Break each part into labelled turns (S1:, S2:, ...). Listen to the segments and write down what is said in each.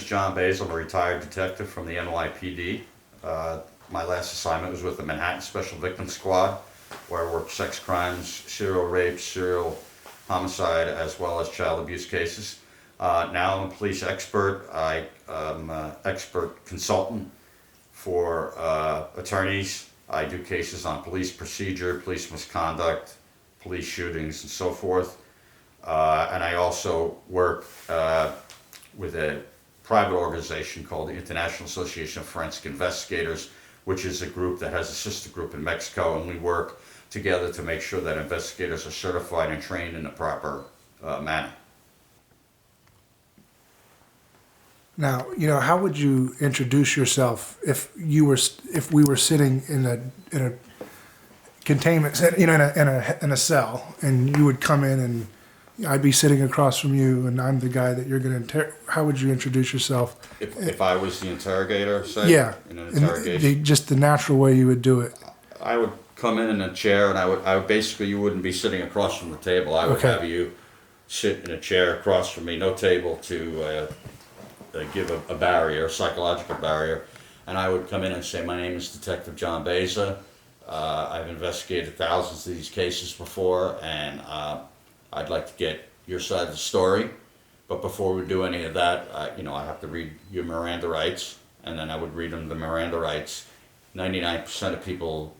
S1: John Baeza. I'm a retired detective from the NYPD. My last assignment was with the Manhattan Special Victims Squad, where I worked sex crimes, serial rape, serial homicide, as well as child abuse cases. Now I'm a police expert. I am an expert consultant for attorneys. I do cases on police procedure, police misconduct, police shootings, and so forth. And I also work with a private organization called the International Association of Forensic Investigators, which is a group that has a sister group in Mexico, and we work together to make sure that investigators are certified and trained in the proper manner.
S2: Now, how would you introduce yourself if we were sitting in a containment, in a cell, and you would come in and I'd be sitting across from you, and I'm the guy that you're going to how would you introduce yourself?
S1: If I was the interrogator, say,
S2: Yeah,
S1: in an interrogation,
S2: just the natural way you would do it.
S1: I would come in a chair, and I would basically, you wouldn't be sitting across from the table. I would have you sit in a chair across from me, no table to give a barrier, a psychological barrier, and I would come in and say, my name is Detective John Baeza. I've investigated thousands of these cases before, and I'd like to get your side of the story. But before we do any of that, I have to read your Miranda rights, and then I would read them the Miranda rights. 99% of people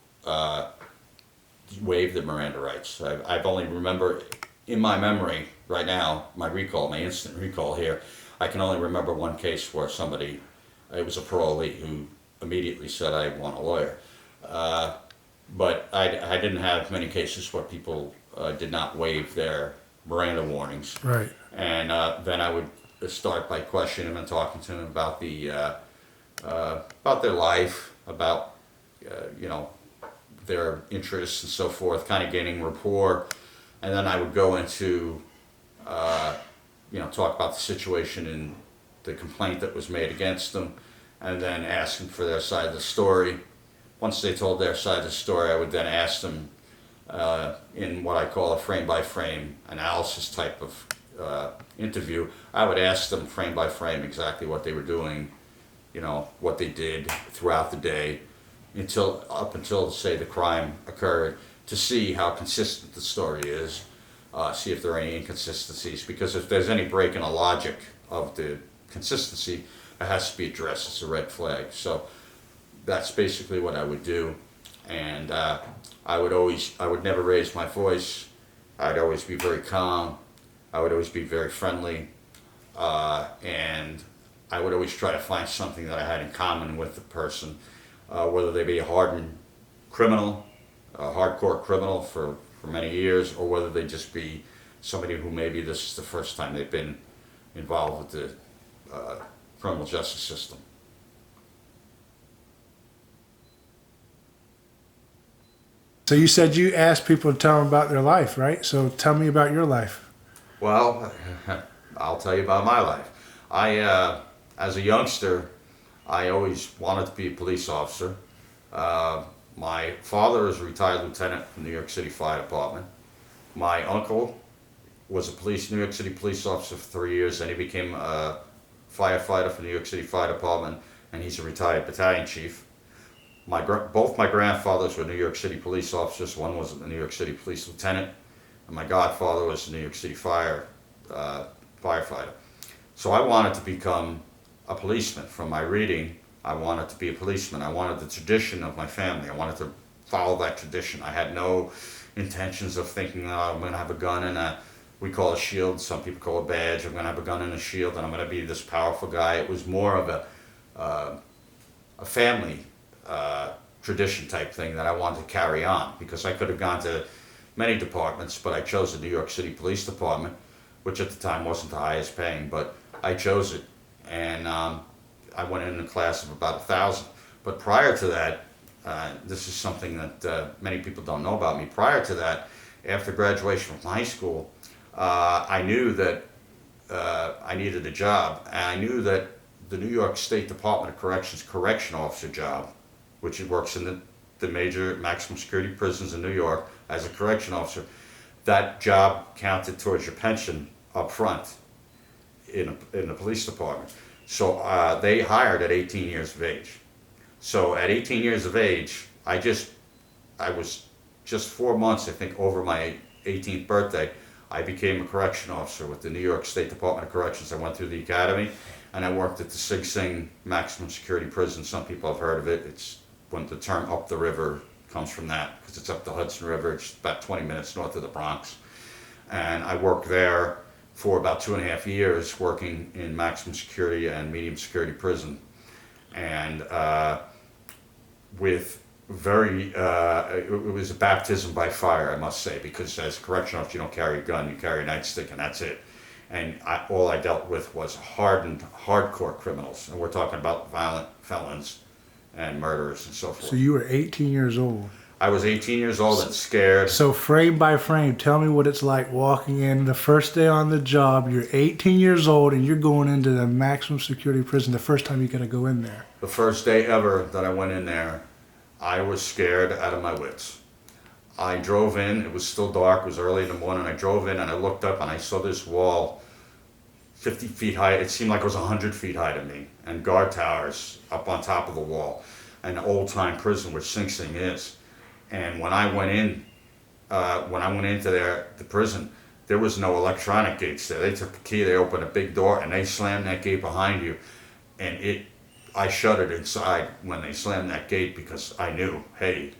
S1: waive the Miranda rights. I've only remember, in my memory right now, my instant recall here, I can only remember one case where somebody, it was a parolee who immediately said, I want a lawyer. But I didn't have many cases where people did not waive their Miranda warnings.
S2: Right.
S1: And then I would start by questioning them and talking to them about their life, about their interests and so forth, kind of gaining rapport. And then I would go into talk about the situation and the complaint that was made against them, and then ask them for their side of the story. Once they told their side of the story, I would then ask them in what I call a frame-by-frame analysis type of interview. I would ask them frame by frame exactly what they were doing, what they did throughout the day, up until say the crime occurred, to see how consistent the story is, see if there are any inconsistencies, because if there's any break in the logic of the consistency, it has to be addressed. It's a red flag. So that's basically what I would do. And I would never raise my voice. I'd always be very calm. I would always be very friendly. And I would always try to find something that I had in common with the person, whether they be a hardened criminal, a hardcore criminal for many years, or whether they just be somebody who maybe this is the first time they've been involved with the criminal justice system.
S2: So you said you asked people to tell them about their life, right? So tell me about your life.
S1: Well, I'll tell you about my life. As a youngster, I always wanted to be a police officer. My father is a retired lieutenant from the New York City Fire Department. My uncle was a New York City police officer for 3 years, and he became a firefighter for the New York City Fire Department, and he's a retired battalion chief. Both my grandfathers were New York City police officers. One was a New York City police lieutenant, and my godfather was a New York City firefighter. So I wanted to become a policeman. From my reading, I wanted to be a policeman. I wanted the tradition of my family. I wanted to follow that tradition. I had no intentions of thinking, oh, I'm going to have a gun and we call a shield, some people call a badge. I'm going to have a gun and a shield, and I'm going to be this powerful guy. It was more of a family tradition type thing that I wanted to carry on, because I could have gone to many departments, but I chose the New York City Police Department, which at the time wasn't the highest paying, but I chose it. And I went in a class of about 1,000. But prior to that, this is something that many people don't know about me. Prior to that, after graduation from high school, I knew that I needed a job. And I knew that the New York State Department of Corrections correction officer job, which it works in the major maximum security prisons in New York as a correction officer, that job counted towards your pension up front in the police department. So they hired at 18 years of age. So at 18 years of age, I was just 4 months, I think, over my 18th birthday. I became a correction officer with the New York State Department of Corrections. I went through the academy, and I worked at the Sing Sing maximum security prison. Some people have heard of it. It's when the term up the river comes from that, because it's up the Hudson River. It's about 20 minutes north of the Bronx. And I worked there for about 2.5 years, working in maximum security and medium security prison. And with very, it was a baptism by fire, I must say, because as a correctional officer, you don't carry a gun, you carry a nightstick, and that's it. And all I dealt with was hardened, hardcore criminals, and we're talking about violent felons and murderers and so forth.
S2: So you were 18 years old.
S1: I was 18 years old and scared.
S2: So frame by frame, tell me what it's like walking in the first day on the job. You're 18 years old and you're going into the maximum security prison the first time you got to go in there.
S1: The first day ever that I went in there, I was scared out of my wits. I drove in, it was still dark, it was early in the morning. I drove in and I looked up and I saw this wall 50 feet high. It seemed like it was 100 feet high to me, and guard towers up on top of the wall, an old-time prison, which Sing Sing is. And when I went in, into the prison, there was no electronic gates there. They took the key, they opened a big door, and they slammed that gate behind you. And I shuddered inside when they slammed that gate, because I knew, hey,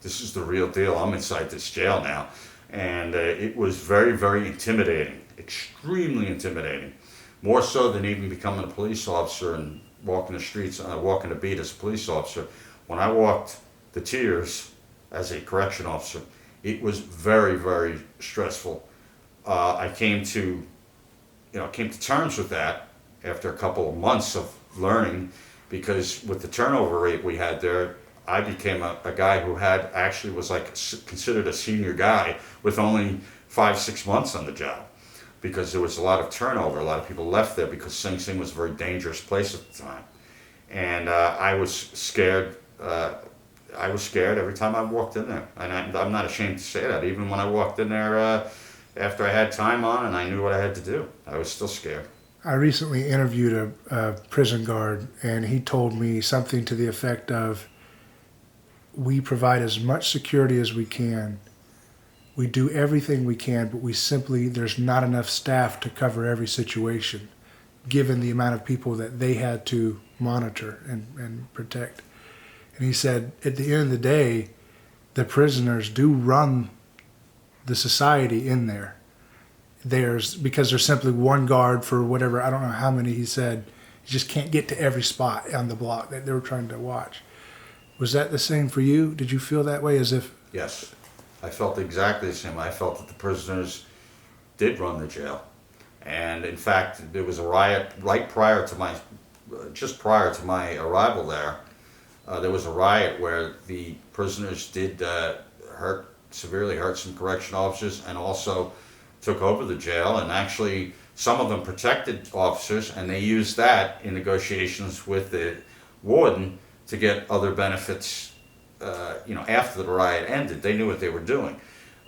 S1: this is the real deal. I'm inside this jail now. And it was very, very intimidating, extremely intimidating. More so than even becoming a police officer and walking the streets, walking the beat as a police officer. When I walked the tiers as a correction officer, it was very, very stressful. I came to terms with that after a couple of months of learning, because with the turnover rate we had there, I became a guy who was considered a senior guy with only 5-6 months on the job, because there was a lot of turnover. A lot of people left there because Sing Sing was a very dangerous place at the time. And I was scared. I was scared every time I walked in there. And I'm not ashamed to say that. Even when I walked in there after I had time on and I knew what I had to do, I was still scared.
S2: I recently interviewed a prison guard, and he told me something to the effect of, we provide as much security as we can. We do everything we can, but there's not enough staff to cover every situation, given the amount of people that they had to monitor and protect. And he said, at the end of the day, the prisoners do run the society in there. Because there's simply one guard for whatever, I don't know how many, he said, you just can't get to every spot on the block that they were trying to watch. Was that the same for you? Did you feel that way, as if?
S1: Yes, I felt exactly the same. I felt that the prisoners did run the jail. And in fact, there was a riot just prior to my arrival there. There was a riot where the prisoners did severely hurt some correction officers, and also took over the jail. And actually, some of them protected officers, and they used that in negotiations with the warden to get other benefits, after the riot ended. They knew what they were doing.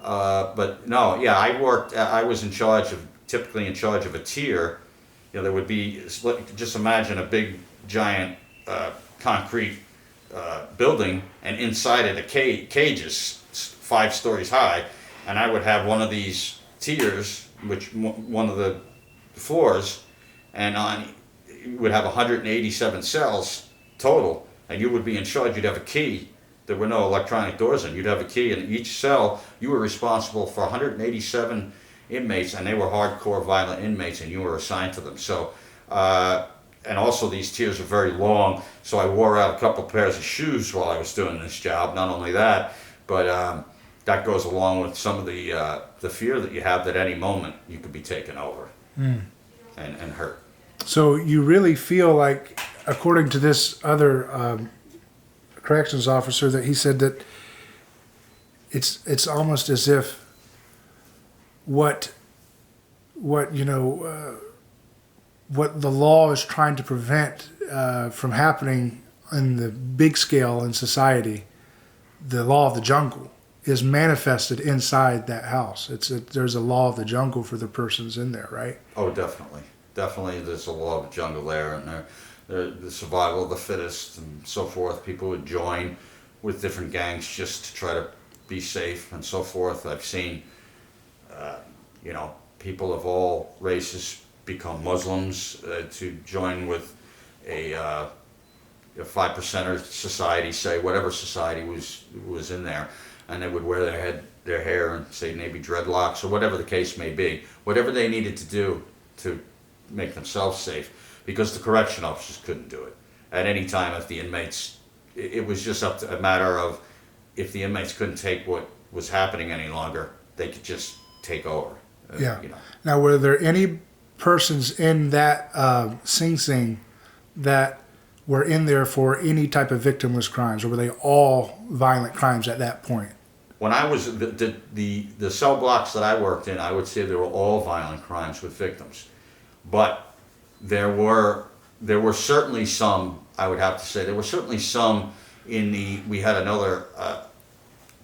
S1: But no, yeah, I was typically in charge of a tier. There would be, just imagine a big, giant concrete building, and inside it, cages 5 stories high, and I would have one of these tiers, one of the floors, and you would have 187 cells total, and you would be in charge. You'd have a key. There were no electronic doors in. You'd have a key, and each cell, you were responsible for 187 inmates, and they were hardcore violent inmates, and you were assigned to them. So, and also these tiers are very long, so I wore out a couple pairs of shoes while I was doing this job. Not only that, but that goes along with some of the fear that you have that any moment you could be taken over and hurt.
S2: So you really feel like, according to this other corrections officer, that he said that it's almost as if what the law is trying to prevent from happening in the big scale in society, the law of the jungle, is manifested inside that house. There's a law of the jungle for the persons in there, right?
S1: Oh, definitely. definitely there's a law of the jungle there, and the survival of the fittest and so forth. People would join with different gangs just to try to be safe and so forth. I've seen, people of all races become Muslims to join with a 5%er society, say whatever society was in there, and they would wear their hair and say maybe dreadlocks or whatever the case may be, whatever they needed to do to make themselves safe, because the correction officers couldn't do it at any time. If the inmates, it was just up to a matter of, if the inmates couldn't take what was happening any longer, they could just take over.
S2: Yeah. Now, were there any persons in that Sing Sing that were in there for any type of victimless crimes, or were they all violent crimes at that point?
S1: When I was the cell blocks that I worked in, I would say they were all violent crimes with victims, but there were certainly some. I would have to say there were certainly some we had another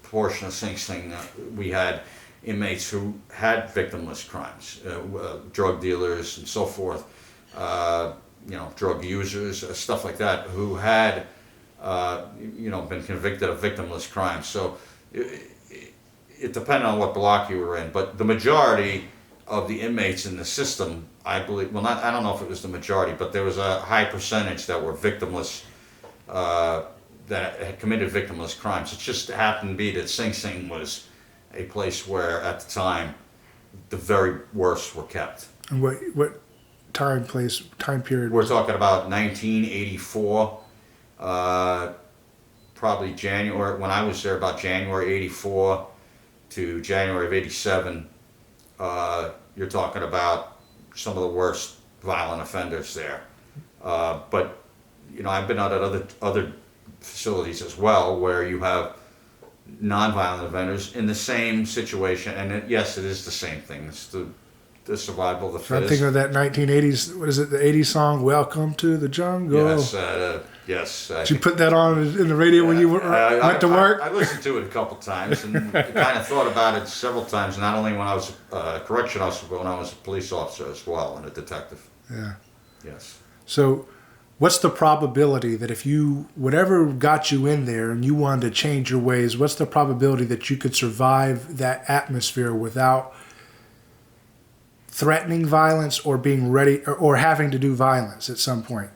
S1: portion of Sing Sing. We had inmates who had victimless crimes, drug dealers and so forth, drug users, stuff like that, who had, been convicted of victimless crimes. So it depended on what block you were in, but the majority of the inmates in the system, I believe, I don't know if it was the majority, but there was a high percentage that were victimless, that had committed victimless crimes. It just happened to be that Sing Sing was a place where, at the time, the very worst were kept.
S2: And what time period?
S1: We're talking about 1984, probably January, when I was there, about January 84 to January of 87. You're talking about some of the worst violent offenders there. But, I've been out at other facilities as well, where you have non-violent offenders in the same situation, and yes, it is the same thing. It's the survival of the fittest.
S2: I'm thinking of that 1980s, what is it, the 80s song, Welcome to the Jungle?
S1: Yes.
S2: Did you put that on in the radio when you went to work?
S1: I listened to it a couple times, and kind of thought about it several times, not only when I was a correction officer, but when I was a police officer as well, and a detective.
S2: Yeah.
S1: Yes.
S2: So what's the probability that if whatever got you in there and you wanted to change your ways, what's the probability that you could survive that atmosphere without threatening violence or being ready or having to do violence at some point?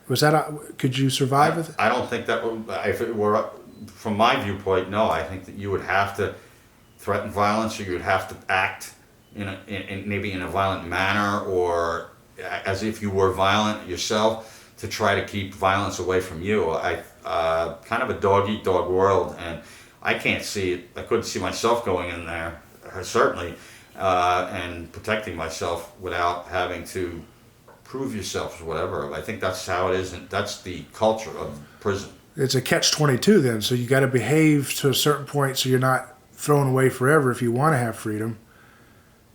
S2: Could you survive with it?
S1: I don't think that if it were, from my viewpoint, no. I think that you would have to threaten violence, or you would have to act maybe in a violent manner, or as if you were violent yourself, to try to keep violence away from you. Kind of a dog-eat-dog world, and I can't see it. I couldn't see myself going in there, certainly, and protecting myself without having to prove yourself or whatever. I think that's how it is, and that's the culture of prison.
S2: It's a catch-22 then, so you got to behave to a certain point so you're not thrown away forever if you want to have freedom.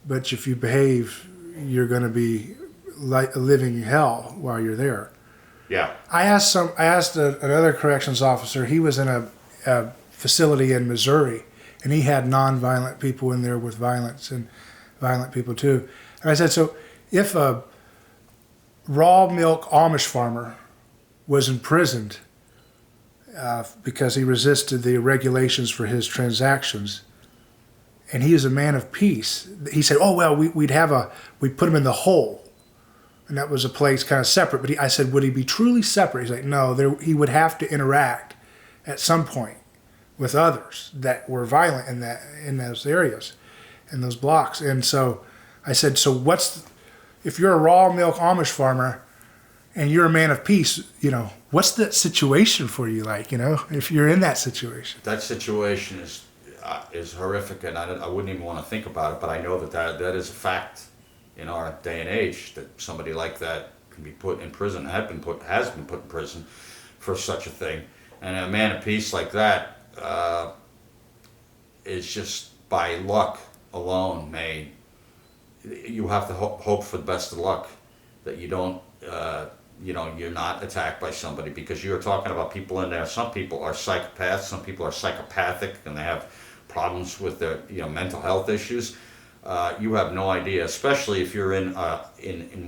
S2: But if you behave, you're going to be like living hell while you're there.
S1: Yeah.
S2: I asked another corrections officer. He was in a facility in Missouri, and he had non-violent people in there with violence and violent people too. And I said, so if a raw milk Amish farmer was imprisoned because he resisted the regulations for his transactions, and he is a man of peace, he said, oh well, we'd put him in the hole. And that was a place kind of separate. But I said, would he be truly separate? He's like, no, he would have to interact at some point with others that were violent in those areas, in those blocks. And so I said, so if you're a raw milk Amish farmer and you're a man of peace, what's that situation for you like, if you're in that situation?
S1: That situation is horrific, and I wouldn't even want to think about it, but I know that is a fact. In our day and age, that somebody like that can be put in prison, has been put in prison for such a thing. And a man of peace like that is just by luck alone you have to hope for the best of luck that you don't, you're not attacked by somebody, because you're talking about people in there. Some people are psychopaths, some people are psychopathic, and they have problems with their, mental health issues. you have no idea, especially if you're in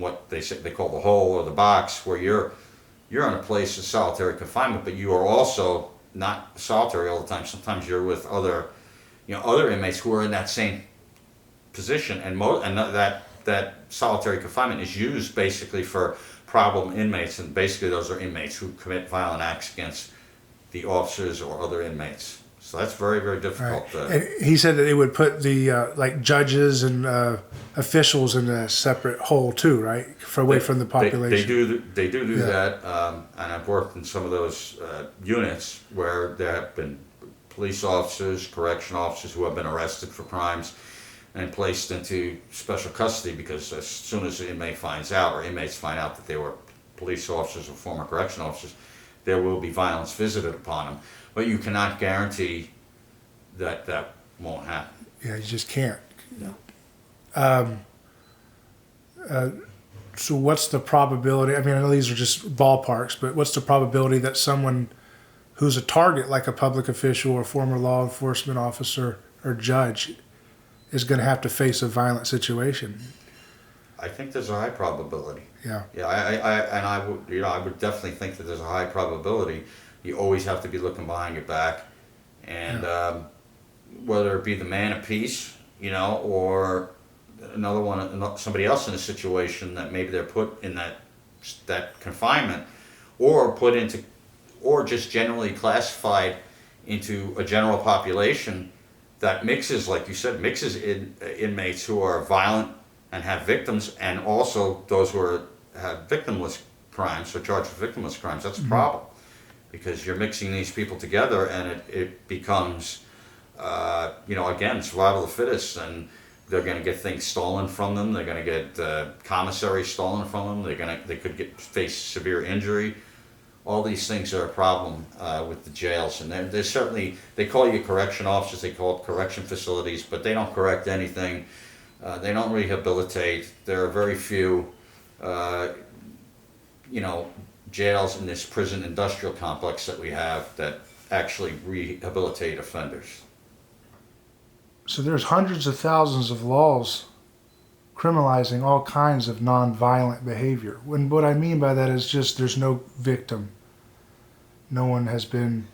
S1: what they call the hole or the box, where you're in a place of solitary confinement, but you are also not solitary all the time. Sometimes you're with other inmates who are in that same position, and that solitary confinement is used basically for problem inmates, and basically those are inmates who commit violent acts against the officers or other inmates. So that's very, very difficult.
S2: Right. And he said that it would put the like judges and officials in a separate hole too, right? Away from the population.
S1: They do that, and I've worked in some of those units where there have been police officers, correction officers who have been arrested for crimes and placed into special custody, because as soon as the inmate finds out, or inmates find out, that they were police officers or former correction officers, there will be violence visited upon them. But you cannot guarantee that that won't happen.
S2: Yeah, you just can't.
S1: No.
S2: So what's the probability? I mean, I know these are just ballparks, but what's the probability that someone who's a target, like a public official or former law enforcement officer or judge, is going to have to face a violent situation?
S1: I think there's a high probability.
S2: Yeah.
S1: Yeah, I would definitely think that there's a high probability. You always have to be looking behind your back, and whether it be the man of peace, or somebody else in a situation that maybe they're put in that confinement, or just generally classified into a general population that mixes, like you said, inmates who are violent and have victims, and also those who have victimless crimes, or charged with victimless crimes. That's a problem, because you're mixing these people together, and it becomes, again, survival of the fittest, and they're going to get things stolen from them. They're going to get commissary stolen from them. They could face severe injury. All these things are a problem with the jails, and there's certainly, they call you correction officers, they call it correction facilities, but they don't correct anything. They don't rehabilitate. There are very few, jails in this prison industrial complex that we have that actually rehabilitate offenders.
S2: So there's hundreds of thousands of laws criminalizing all kinds of nonviolent behavior. When what I mean by that is just there's no victim. No one has been,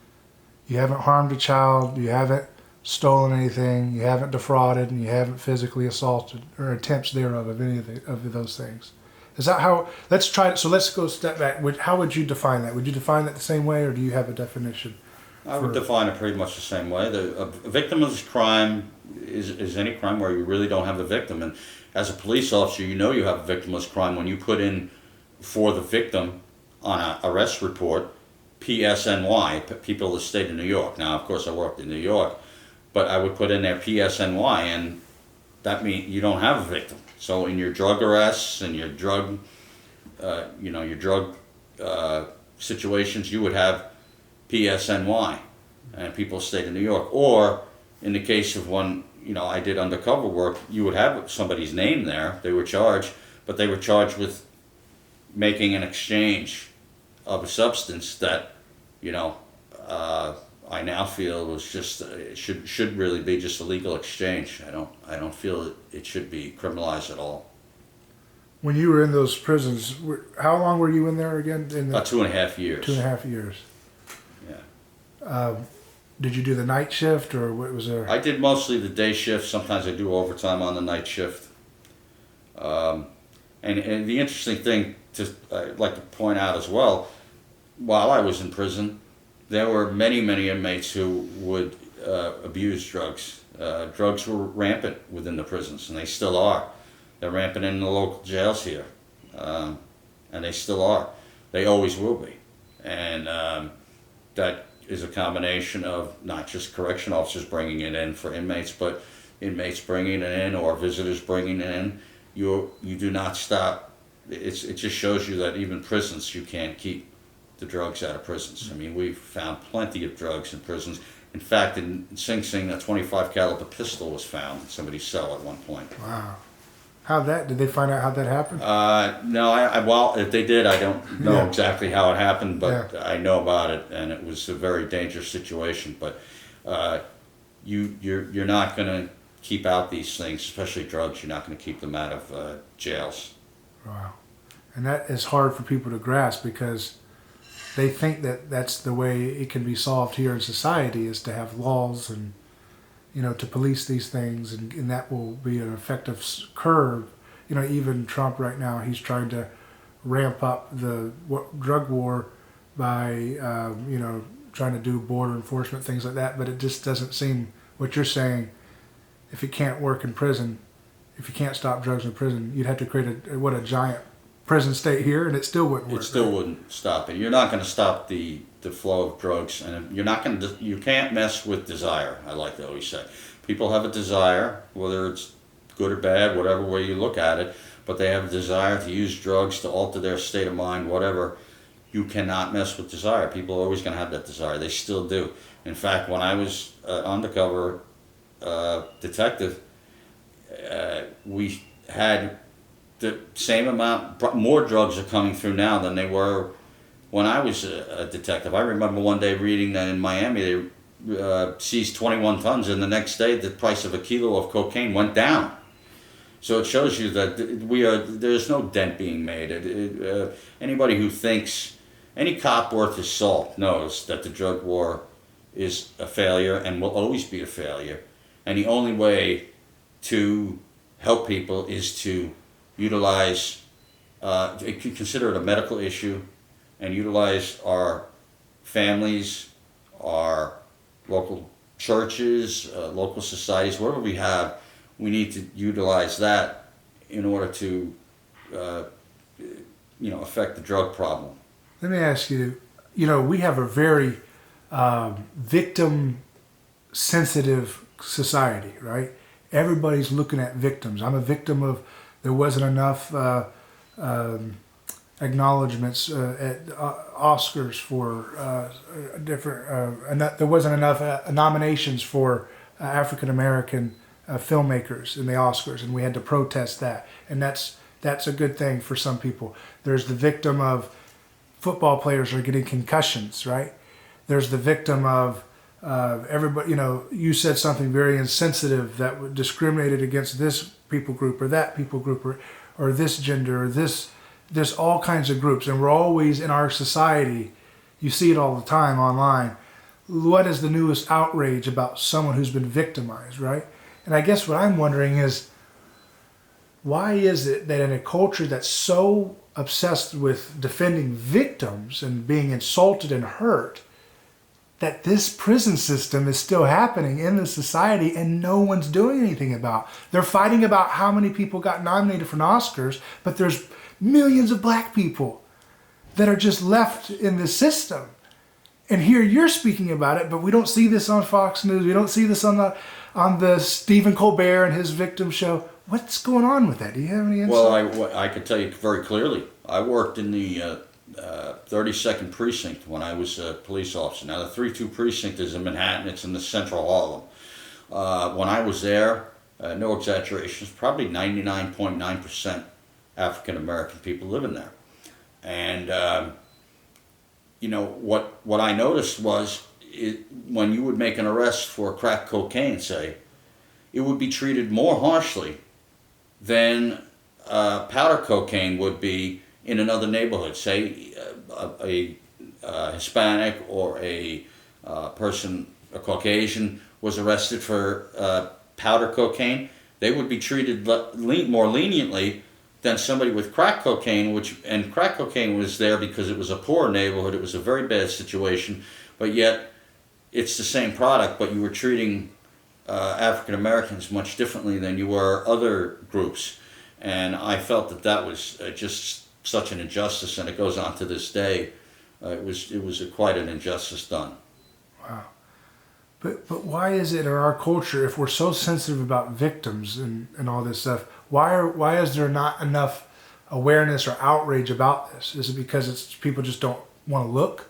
S2: you haven't harmed a child, you haven't stolen anything, you haven't defrauded, and you haven't physically assaulted, or attempts thereof of any of those things. Is that how, let's go a step back. How would you define that? Would you define that the same way, or do you have a definition?
S1: I would define it pretty much the same way. A victimless crime is any crime where you really don't have the victim. And as a police officer, you have a victimless crime when you put in for the victim on an arrest report, PSNY, people of the state of New York. Now, of course, I worked in New York, but I would put in there PSNY, and that means you don't have a victim. So in your drug arrests and your drug, situations, you would have PSNY, and people of the state of New York. Or in the case of when, I did undercover work, you would have somebody's name there. They were charged, but they were charged with making an exchange of a substance that, I now feel was just should really be just a legal exchange. I don't feel it should be criminalized at all.
S2: When you were in those prisons, how long were you in there again?
S1: About 2.5 years.
S2: 2.5 years.
S1: Yeah.
S2: Did you do the night shift, or what was there?
S1: I did mostly the day shift. Sometimes I do overtime on the night shift. And the interesting thing I'd like to point out as well, while I was in prison, there were many, many inmates who would abuse drugs. Drugs were rampant within the prisons, and they still are. They're rampant in the local jails here, and they still are. They always will be. And that is a combination of not just correction officers bringing it in for inmates, but inmates bringing it in, or visitors bringing it in. You do not stop. It just shows you that even prisons, you can't keep the drugs out of prisons. I mean, we've found plenty of drugs in prisons. In fact, in Sing Sing, a 25 caliber pistol was found in somebody's cell at one point.
S2: Wow. Did they find out how that happened?
S1: No, well, if they did, I don't know exactly how it happened, but I know about it, and it was a very dangerous situation. But you're not going to keep out these things, especially drugs. You're not going to keep them out of jails.
S2: Wow. And that is hard for people to grasp because they think that that's the way it can be solved here in society, is to have laws and, to police these things, and that will be an effective curb. Even Trump right now, he's trying to ramp up the drug war by, trying to do border enforcement, things like that. But it just doesn't seem, what you're saying, if it can't work in prison, if you can't stop drugs in prison, you'd have to create a giant prison state here, and it still wouldn't work.
S1: It still wouldn't stop it. You're not going to stop the flow of drugs, and you can't mess with desire. I like to always say, people have a desire, whether it's good or bad, whatever way you look at it, but they have a desire to use drugs to alter their state of mind, whatever. You cannot mess with desire. People are always going to have that desire. They still do. In fact, when I was undercover detective, we had the same amount, more drugs are coming through now than they were when I was a detective. I remember one day reading that in Miami they seized 21 tons, and the next day the price of a kilo of cocaine went down. So it shows you that there's no dent being made. Anybody who thinks, any cop worth his salt knows that the drug war is a failure and will always be a failure. And the only way to help people is to utilize, consider it a medical issue, and utilize our families, our local churches, local societies, whatever we have. We need to utilize that in order to, affect the drug problem.
S2: Let me ask you, we have a very victim-sensitive society, right? Everybody's looking at victims. I'm a victim of, there wasn't enough acknowledgments at Oscars for there wasn't enough nominations for African-American filmmakers in the Oscars, and we had to protest that. And that's a good thing for some people. There's the victim of football players are getting concussions, right? There's the victim of everybody, you said something very insensitive that discriminated against this people group or that people group or this gender or this. There's all kinds of groups, and we're always in our society, you see it all the time online. What is the newest outrage about someone who's been victimized, right? And I guess what I'm wondering is, why is it that in a culture that's so obsessed with defending victims and being insulted and hurt, that this prison system is still happening in the society and no one's doing anything about? They're fighting about how many people got nominated for Oscars, but there's millions of black people that are just left in the system. And here you're speaking about it, but we don't see this on Fox News. We don't see this on the Stephen Colbert and his victim show. What's going on with that? Do you have any insight?
S1: Well, I can tell you very clearly. I worked in the 32nd Precinct when I was a police officer. Now, the 3-2 Precinct is in Manhattan. It's in the central Harlem. When I was there, no exaggerations, probably 99.9% African-American people living there. And, what I noticed was when you would make an arrest for crack cocaine, say, it would be treated more harshly than powder cocaine would be in another neighborhood. Say a Hispanic or a person, a Caucasian, was arrested for powder cocaine, they would be treated more leniently than somebody with crack cocaine, and crack cocaine was there because it was a poor neighborhood, it was a very bad situation, but yet it's the same product, but you were treating African Americans much differently than you were other groups. And I felt that was just such an injustice, and it goes on to this day. It was quite an injustice done.
S2: Wow. But why is it in our culture, if we're so sensitive about victims and all this stuff, why is there not enough awareness or outrage about this? Is it because people just don't want to look?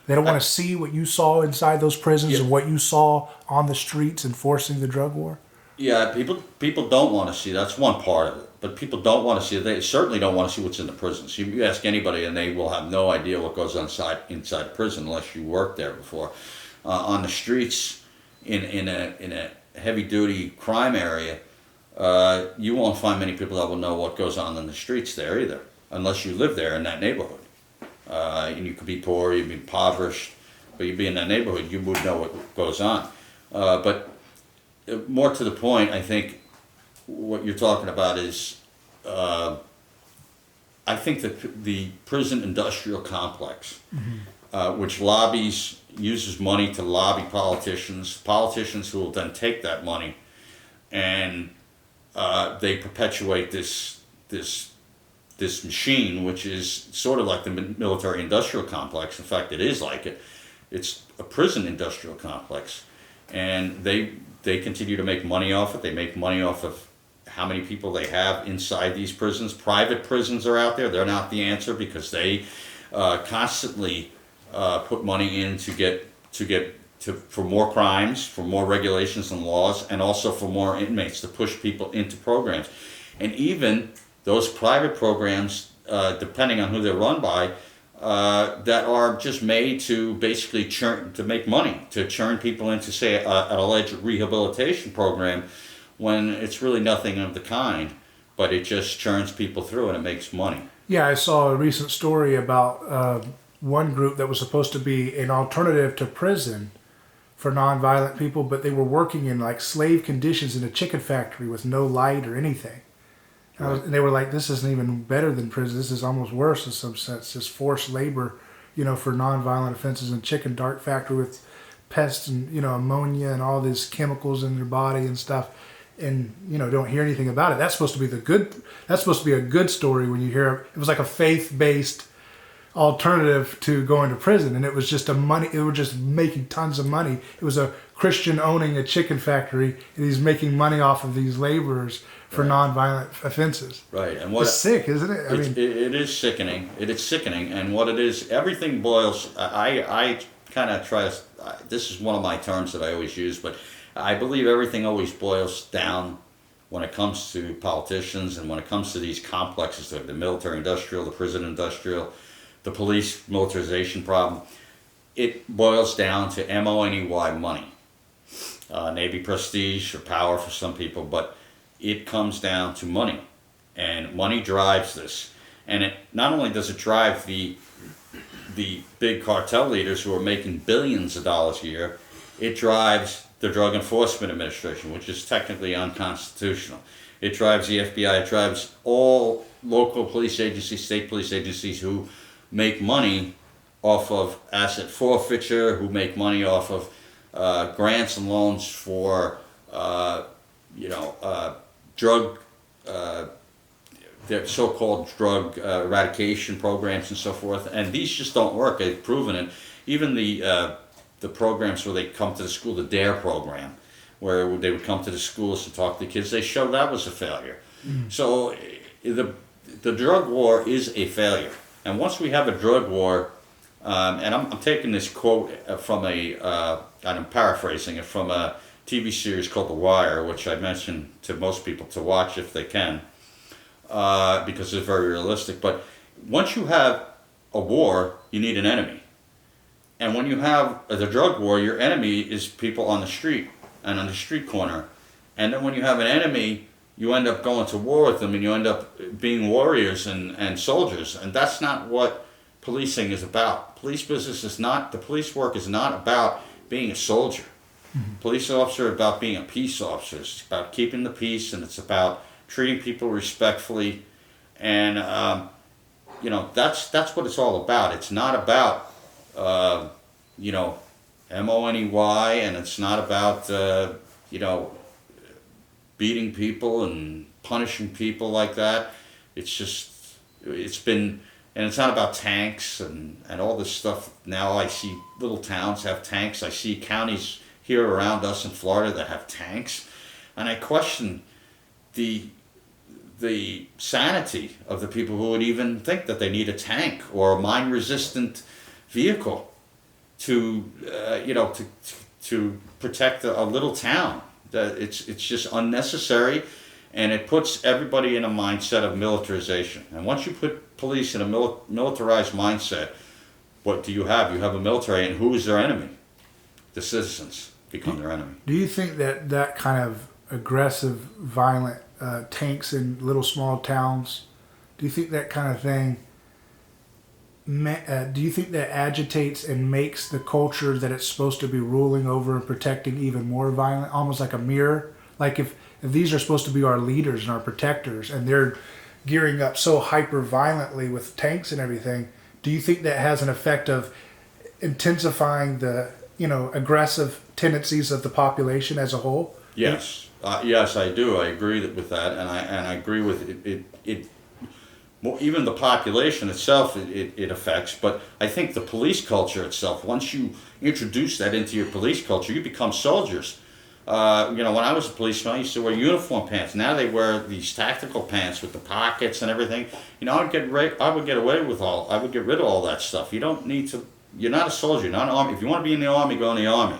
S2: They don't want to see what you saw inside those prisons and what you saw on the streets enforcing the drug war? Yeah,
S1: people don't want to see. That's one part of it. But people don't want to see it. They certainly don't want to see what's in the prisons. You ask anybody, and they will have no idea what goes on inside prison unless you worked there before. On the streets, in heavy-duty crime area, you won't find many people that will know what goes on in the streets there either, unless you live there in that neighborhood. And you could be poor, you'd be impoverished, but you'd be in that neighborhood, you would know what goes on. But more to the point, I think what you're talking about is, I think that the prison industrial complex, which uses money to lobby politicians who will then take that money, and they perpetuate this machine, which is sort of like the military industrial complex. In fact, it is like it. It's a prison industrial complex, and they continue to make money off it. They make money off of how many people they have inside these prisons. Private prisons are out there. They're not the answer, because they constantly put money in for more crimes, for more regulations and laws, and also for more inmates to push people into programs. And even those private programs, depending on who they're run by, that are just made to basically to make money, to churn people into, say, an alleged rehabilitation program, when it's really nothing of the kind, but it just churns people through and it makes money.
S2: Yeah, I saw a recent story about one group that was supposed to be an alternative to prison for nonviolent people, but they were working in like slave conditions in a chicken factory with no light or anything. And they were like, this isn't even better than prison. This is almost worse in some sense. Just forced labor, for nonviolent offenses in chicken dark factory with pests and, ammonia and all these chemicals in their body and stuff. And, don't hear anything about it. That's supposed to be a good story when you hear it was like a faith-based alternative to going to prison. And it was just it was just making tons of money. It was a Christian owning a chicken factory, and he's making money off of these laborers for nonviolent offenses.
S1: Right, and
S2: it's sick, isn't it?
S1: It is sickening. It is sickening, and what it is, everything boils. I kind of try to. This is one of my terms that I always use, but I believe everything always boils down when it comes to politicians and when it comes to these complexes, the military-industrial, the prison-industrial, the police militarization problem. It boils down to M-O-N-E-Y, money. Navy prestige or power for some people, but it comes down to money, and money drives this. And it not only does it drive the big cartel leaders who are making billions of dollars a year, it drives the Drug Enforcement Administration, which is technically unconstitutional. It drives the FBI, it drives all local police agencies, state police agencies who make money off of asset forfeiture, who make money off of grants and loans for drug, their so-called drug eradication programs and so forth. And these just don't work. They've proven it. Even the programs where they come to the school, the DARE program, where they would come to the schools to talk to kids, they showed that was a failure. So the drug war is a failure. And once we have a drug war, and I'm taking this quote from and I'm paraphrasing it from a TV series called The Wire, which I mention to most people to watch if they can, because it's very realistic. But once you have a war, you need an enemy. And when you have the drug war, your enemy is people on the street and on the street corner. And then when you have an enemy, you end up going to war with them, and you end up being warriors and soldiers. And that's not what policing is about. Police business is not, the police work is not about being a soldier. Police officer is about being a peace officer. It's about keeping the peace, and it's about treating people respectfully. And, that's what it's all about. It's not about, M-O-N-E-Y, and it's not about, beating people and punishing people like that. And it's not about tanks and all this stuff. Now I see little towns have tanks. I see counties here around us in Florida that have tanks. And I question the sanity of the people who would even think that they need a tank or a mine-resistant vehicle to protect a little town. That it's just unnecessary, and it puts everybody in a mindset of militarization. And once you put police in a militarized mindset, what do you have? You have a military, and who is their enemy? The citizens. become their enemy.
S2: Do you think that that kind of aggressive, violent tanks in little small towns, do you think that kind of thing, do you think that agitates and makes the culture that it's supposed to be ruling over and protecting even more violent, almost like a mirror? Like if these are supposed to be our leaders and our protectors and they're gearing up so hyper violently with tanks and everything, do you think that has an effect of intensifying the, aggressive tendencies of the population as a whole?
S1: Yes, yes, I do. I agree with that, and I agree with it. Well, even the population itself, it affects. But I think the police culture itself, once you introduce that into your police culture, you become soldiers. When I was a policeman, I used to wear uniform pants. Now they wear these tactical pants with the pockets and everything. I would get away with I would get rid of all that stuff. You don't need to. You're not a soldier. You're not an army. If you want to be in the army, go in the army,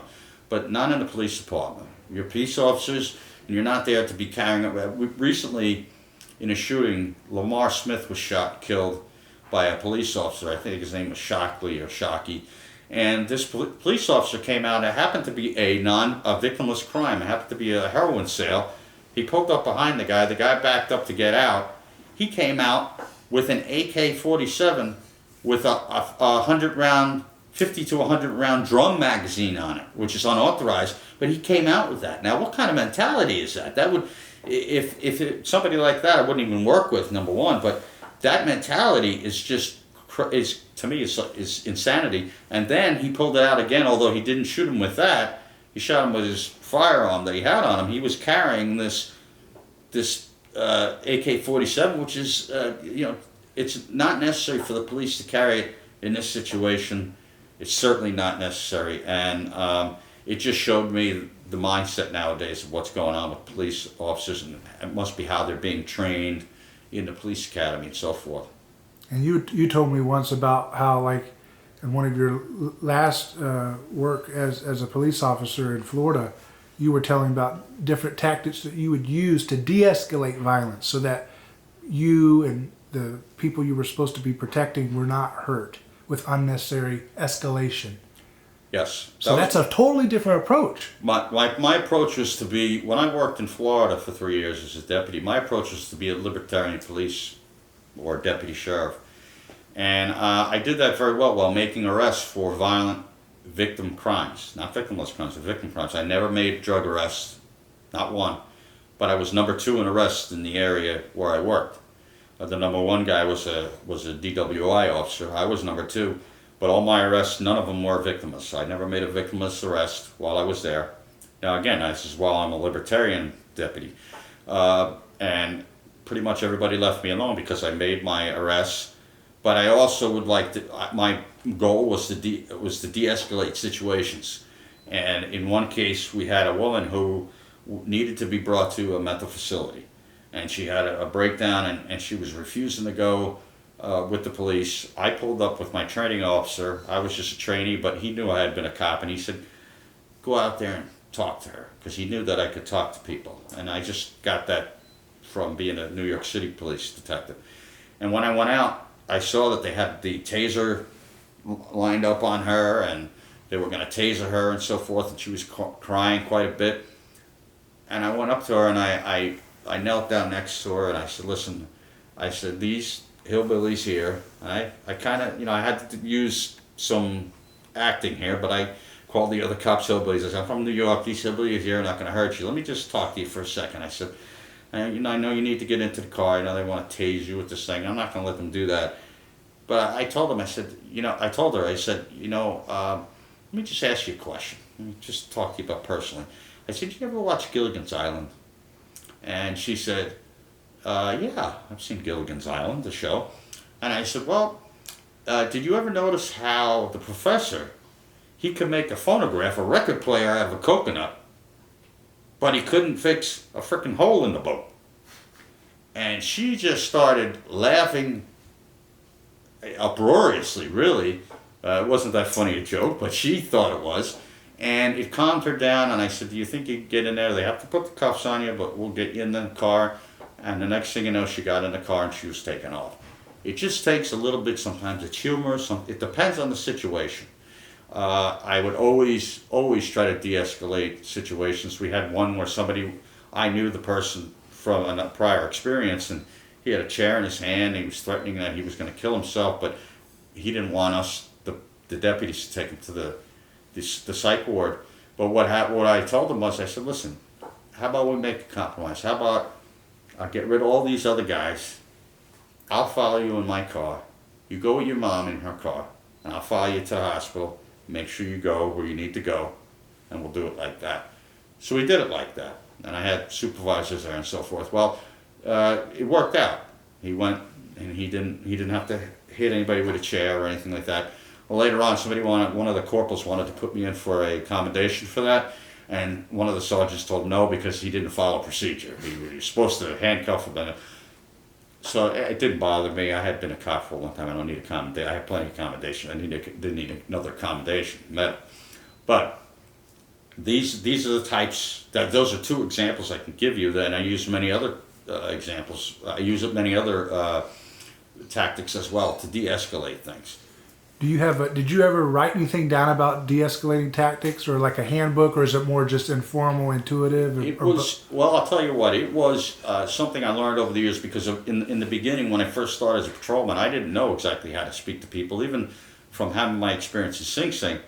S1: but not in the police department. You're police officers, and you're not there to be carrying up. Recently, in a shooting, Lamar Smith was killed by a police officer. I think his name was Shockley or Shockey. And this police officer came out. It happened to be a victimless crime. It happened to be a heroin sale. He pulled up behind the guy. The guy backed up to get out. He came out with an AK-47 with a 100-round, 50 to 100-round drum magazine on it, which is unauthorized. But he came out with that. Now, what kind of mentality is that? That would, somebody like that, I wouldn't even work with. Number one, but that mentality is just to me is insanity. And then he pulled it out again. Although he didn't shoot him with that, he shot him with his firearm that he had on him. He was carrying this AK-47, which is it's not necessary for the police to carry it in this situation. It's certainly not necessary, and it just showed me the mindset nowadays of what's going on with police officers, and it must be how they're being trained in the police academy and so forth.
S2: And you told me once about how, like, in one of your last work as a police officer in Florida, you were telling about different tactics that you would use to de-escalate violence so that you and the people you were supposed to be protecting were not hurt with unnecessary escalation.
S1: Yes.
S2: So that's a totally different approach.
S1: My approach was to be, when I worked in Florida for 3 years as a deputy, my approach was to be a libertarian police or deputy sheriff. And I did that very well while making arrests for violent victim crimes. Not victimless crimes, but victim crimes. I never made drug arrests, not one. But I was number 2 in arrests in the area where I worked. The number 1 guy was a DWI officer. I was number 2. But all my arrests, none of them were victimless. I never made a victimless arrest while I was there. Now again, this is while I'm a libertarian deputy. And pretty much everybody left me alone because I made my arrests. But I also would like to, my goal was to de-escalate situations. And in one case, we had a woman who needed to be brought to a mental facility. And she had a breakdown, and she was refusing to go with the police. I pulled up with my training officer. I was just a trainee, but he knew I had been a cop, and he said, go out there and talk to her, because he knew that I could talk to people. And I just got that from being a New York City police detective. And when I went out, I saw that they had the taser lined up on her, and they were going to taser her and so forth, and she was crying quite a bit. And I went up to her, and I knelt down next to her, and I said, listen, I said, these hillbillies here, I kind of, I had to use some acting here, but I called the other cops hillbillies. I said, I'm from New York, these hillbillies here are not going to hurt you. Let me just talk to you for a second. I said, I know you need to get into the car. I know they want to tase you with this thing. I'm not going to let them do that. But I told them, I said, I told her, I said, let me just ask you a question. Let me just talk to you about personally. I said, did you ever watch Gilligan's Island? And she said, yeah, I've seen Gilligan's Island, the show. And I said, well, did you ever notice how the professor, he could make a phonograph, a record player out of a coconut, but he couldn't fix a frickin' hole in the boat? And she just started laughing uproariously, really. It wasn't that funny a joke, but she thought it was. And it calmed her down, and I said, do you think you can get in there? They have to put the cuffs on you, but we'll get you in the car. And the next thing you know, she got in the car and she was taken off. It just takes a little bit sometimes. It's humor. It depends on the situation. I would always try to de-escalate situations. We had one where I knew the person from a prior experience, and he had a chair in his hand. He was threatening that he was going to kill himself, but he didn't want the deputies, to take him to the psych ward. But what I told him was, I said, listen, how about we make a compromise? How about I get rid of all these other guys? I'll follow you in my car. You go with your mom in her car, and I'll follow you to the hospital. Make sure you go where you need to go, and we'll do it like that. So we did it like that, and I had supervisors there and so forth. Well, it worked out. He went, and he didn't have to hit anybody with a chair or anything like that. Well, later on, one of the corporals wanted to put me in for a commendation for that, and one of the sergeants told him no because he didn't follow procedure. He was supposed to handcuff him. So it didn't bother me. I had been a cop for a long time. I don't need a commendation. I had plenty of commendation. I didn't need another commendation. But these are the types. Those are two examples I can give you. Then I use many other examples. I use many other tactics as well to de-escalate things.
S2: Did you ever write anything down about de-escalating tactics, or like a handbook, or is it more just informal, intuitive?
S1: Well, I'll tell you what, it was something I learned over the years, because in the beginning, when I first started as a patrolman, I didn't know exactly how to speak to people. Even from having my experience in Sing Sing,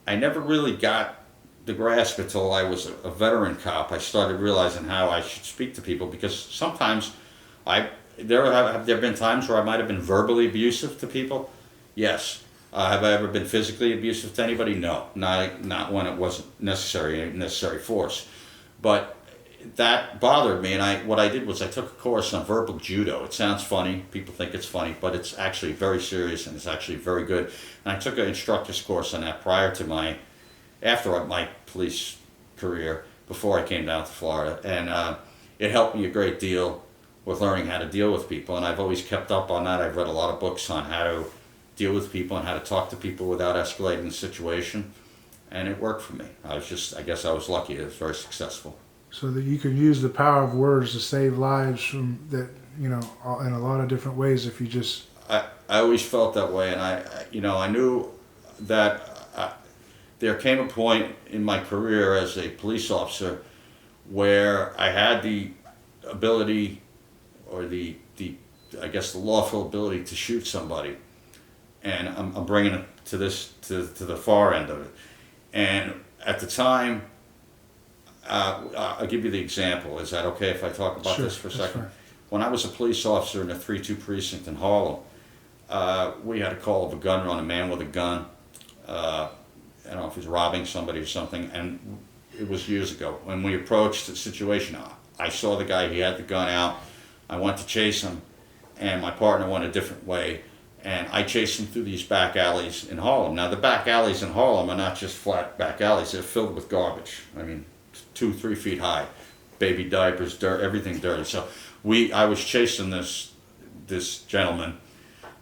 S1: I never really got the grasp until I was a veteran cop. I started realizing how I should speak to people, because sometimes there have been times where I might have been verbally abusive to people. Yes. Have I ever been physically abusive to anybody? No. Not when it wasn't necessary force. But that bothered me, and what I did was I took a course on verbal judo. It sounds funny. People think it's funny, but it's actually very serious, and it's actually very good. And I took an instructor's course on that after my police career, before I came down to Florida. And it helped me a great deal with learning how to deal with people. And I've always kept up on that. I've read a lot of books on how to deal with people and how to talk to people without escalating the situation, and it worked for me. I guess I was lucky. It was very successful.
S2: So that you can use the power of words to save lives from that, in a lot of different ways if you just...
S1: I always felt that way, and I knew that there came a point in my career as a police officer where I had the ability, or the lawful ability to shoot somebody. And I'm bringing it to the far end of it. And at the time, I'll give you the example. Is that okay if I talk about this for a second?
S2: Fine.
S1: When I was a police officer in the 3-2 precinct in Harlem, we had a call of a gun run, a man with a gun. I don't know if he was robbing somebody or something, and it was years ago. When we approached the situation, I saw the guy, he had the gun out. I went to chase him, and my partner went a different way. And I chased him through these back alleys in Harlem. Now, the back alleys in Harlem are not just flat back alleys. They're filled with garbage. I mean, 2-3 feet high. Baby diapers, dirt, everything dirty. So I was chasing this gentleman,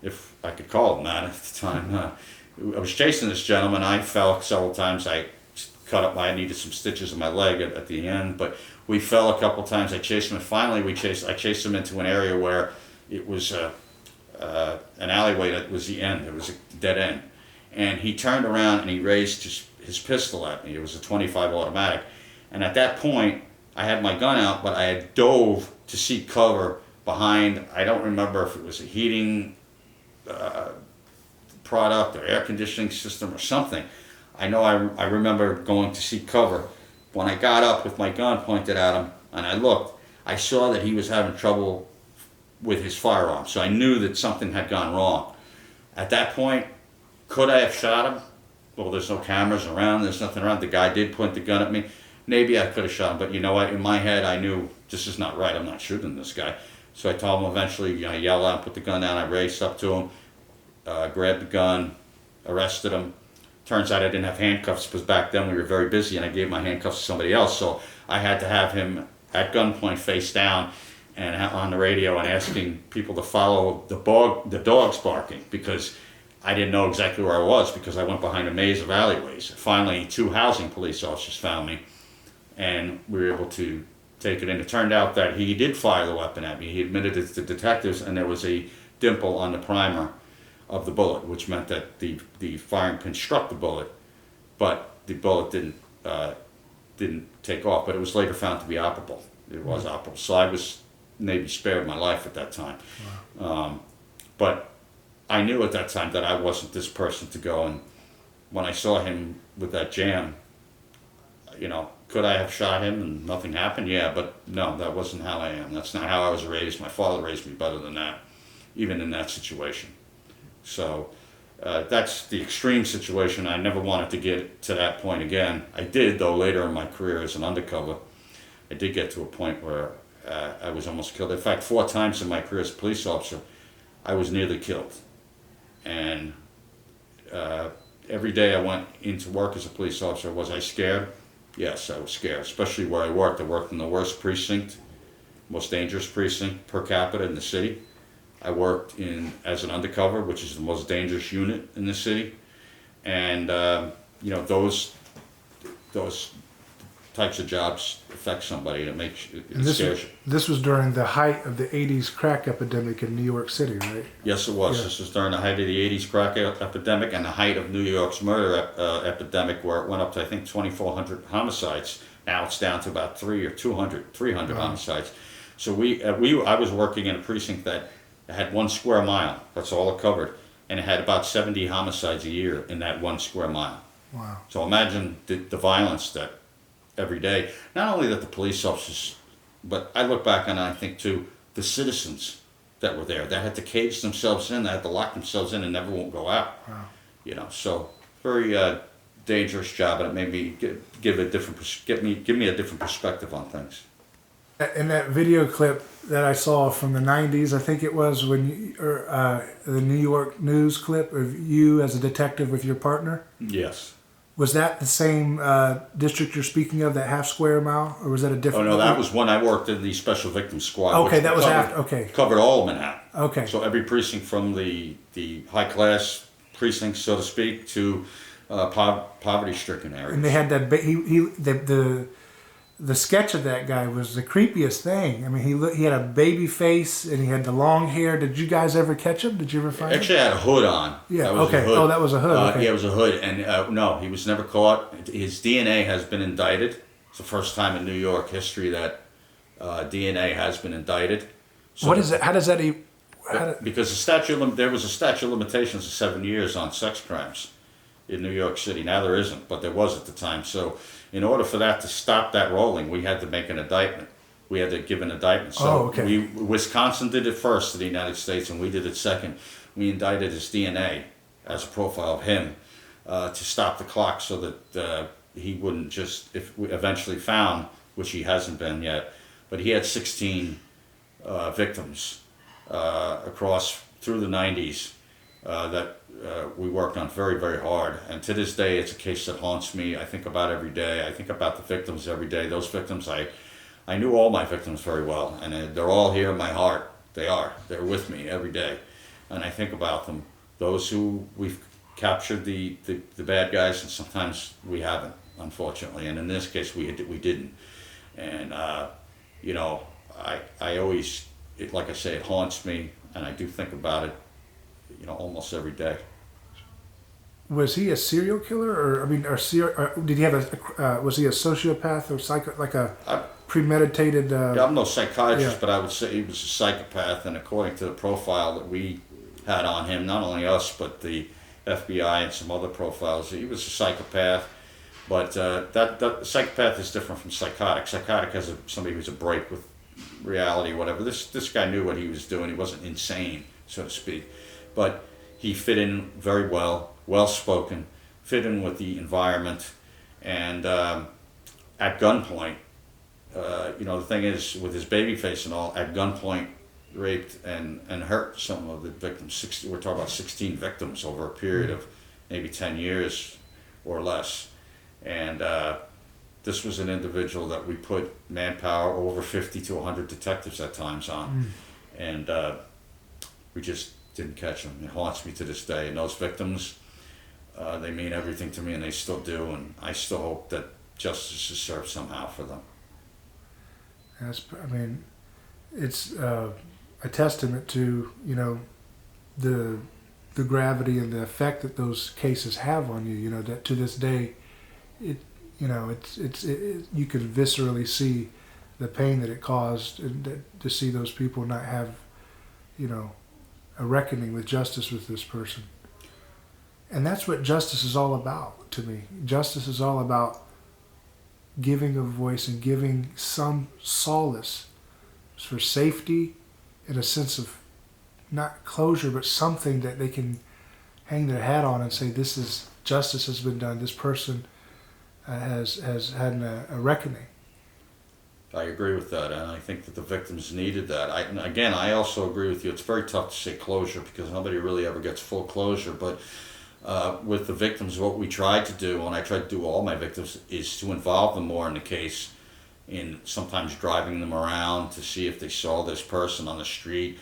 S1: if I could call him that at the time. I was chasing this gentleman. I fell several times. I needed some stitches in my leg at the end. But we fell a couple times. I chased him. And finally, I chased him into an area where it was... an alleyway that was the end. It was a dead end. And he turned around and he raised his pistol at me. It was a .25 automatic. And at that point, I had my gun out, but I had dove to seek cover behind, I don't remember if it was a heating product or air conditioning system or something. I know I remember going to seek cover. When I got up with my gun pointed at him and I looked, I saw that he was having trouble with his firearm. So I knew that something had gone wrong. At that point, could I have shot him? Well, there's no cameras around, there's nothing around. The guy did point the gun at me. Maybe I could have shot him, but you know what? In my head, I knew this is not right. I'm not shooting this guy. So I told him eventually, I yelled out, put the gun down. I raced up to him, grabbed the gun, arrested him. Turns out I didn't have handcuffs because back then we were very busy and I gave my handcuffs to somebody else. So I had to have him at gunpoint face down and on the radio and asking people to follow the dogs barking, because I didn't know exactly where I was because I went behind a maze of alleyways. Finally, 2 housing police officers found me and we were able to take it in. It turned out that he did fire the weapon at me. He admitted it to detectives and there was a dimple on the primer of the bullet, which meant that the firing pin struck the bullet, but the bullet didn't take off. But it was later found to be operable. It was operable. So I was maybe spared my life at that time. Wow. But I knew at that time that I wasn't this person to go. And when I saw him with that jam, could I have shot him and nothing happened? Yeah, but no, that wasn't how I am. That's not how I was raised. My father raised me better than that, even in that situation. So that's the extreme situation. I never wanted to get to that point again. I did, though, later in my career as an undercover. I did get to a point where I was almost killed. In fact, 4 times in my career as a police officer, I was nearly killed. And every day I went into work as a police officer, was I scared? Yes, I was scared, especially where I worked. I worked in the worst precinct, most dangerous precinct per capita in the city. I worked as an undercover, which is the most dangerous unit in the city. And, those types of jobs affect somebody. It scares you.
S2: This was during the height of the 80s crack epidemic in New York City, right?
S1: Yes, it was.
S2: Yeah.
S1: This was during the height of the 80s crack epidemic and the height of New York's murder epidemic, where it went up to, I think, 2,400 homicides. Now it's down to about 300 homicides. So I was working in a precinct that had 1 square mile. That's all it covered. And it had about 70 homicides a year in that 1 square mile.
S2: Wow.
S1: So imagine the violence that every day, not only that the police officers, but I look back and I think too, the citizens that were there, that had to cage themselves in, that had to lock themselves in and never won't go out. Wow. So very dangerous job, and it made me give me a different perspective on things.
S2: In that video clip that I saw from the 90s, I think it was the New York News clip of you as a detective with your partner.
S1: Yes.
S2: Was that the same district you're speaking of, that half square mile, or was that a different?
S1: Oh no, that was when I worked in the Special Victims Squad.
S2: Okay, that was after. Okay.
S1: Covered all of Manhattan.
S2: Okay.
S1: So every precinct from the high class precincts, so to speak, to poverty stricken areas.
S2: And they had that. The sketch of that guy was the creepiest thing. I mean, he had a baby face and he had the long hair. Did you guys ever catch him? Did you ever find him?
S1: Actually, I had a hood on.
S2: Yeah.
S1: That was
S2: okay.
S1: a hood.
S2: Oh, that was a hood. Okay.
S1: Yeah, it was a hood, and no, he was never caught. His DNA has been indicted. It's the first time in New York history that DNA has been indicted. So
S2: what is it? How does that?
S1: Because there was a statute of limitations of 7 years on sex crimes in New York City. Now there isn't, but there was at the time. So in order for that to stop that rolling, we had to make an indictment. We had to give an indictment. So Wisconsin did it first in the United States, and we did it second. We indicted his DNA as a profile of him to stop the clock, so that he wouldn't just, if we eventually found, which he hasn't been yet, but he had 16 victims across through the 90s that we worked on very, very hard. And to this day, it's a case that haunts me. I think about every day. I think about the victims every day. Those victims, I knew all my victims very well, and they're all here in my heart. They're with me every day. And I think about them. Those who we've captured the bad guys, and sometimes we haven't, unfortunately. And in this case, we didn't. And, I always, like I say, it haunts me, and I do think about it, almost every day.
S2: Was he a serial killer, or did he have was he a sociopath or like a premeditated?
S1: I'm no psychiatrist, but I would say he was a psychopath, and according to the profile that we had on him, not only us but the FBI and some other profiles, he was a psychopath. But that psychopath is different from psychotic. Psychotic has somebody who's a break with reality, whatever. This guy knew what he was doing. He wasn't insane, so to speak. But he fit in very well, well-spoken, fit in with the environment, and at gunpoint, the thing is, with his baby face and all, at gunpoint, raped and hurt some of the victims. We're talking about 16 victims over a period of maybe 10 years or less. And this was an individual that we put manpower, over 50 to 100 detectives at times on, and we just didn't catch him. It haunts me to this day. And those victims, they mean everything to me, and they still do. And I still hope that justice is served somehow for them.
S2: It's a testament to the the gravity and the effect that those cases have on you. You know, that to this day, it you could viscerally see the pain that it caused, and to see those people not have, you know, a reckoning with justice with this person. And that's what justice is all about to me. Justice is all about giving a voice and giving some solace for safety and a sense of not closure, but something that they can hang their hat on and say, this is justice has been done. This person has had a reckoning.
S1: I agree with that, and I think that the victims needed that. I also agree with you. It's very tough to say closure because nobody really ever gets full closure. But with the victims, what we tried to do, and I tried to do all my victims, is to involve them more in the case, in sometimes driving them around to see if they saw this person on the street,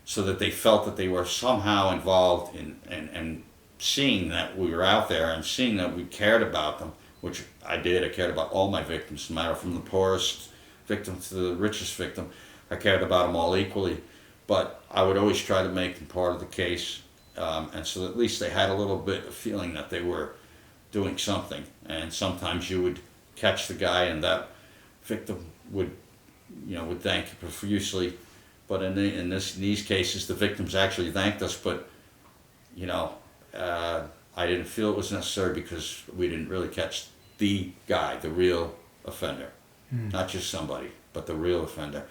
S1: so that they felt that they were somehow involved in and seeing that we were out there and seeing that we cared about them, which I did. I cared about all my victims, no matter from the poorest victim to the richest victim. I cared about them all equally, but I would always try to make them part of the case, and so at least they had a little bit of feeling that they were doing something. And sometimes you would catch the guy, and that victim would thank you profusely. But in these cases, the victims actually thanked us, but I didn't feel it was necessary because we didn't really catch the guy, the real offender. Not just somebody, but the real offender.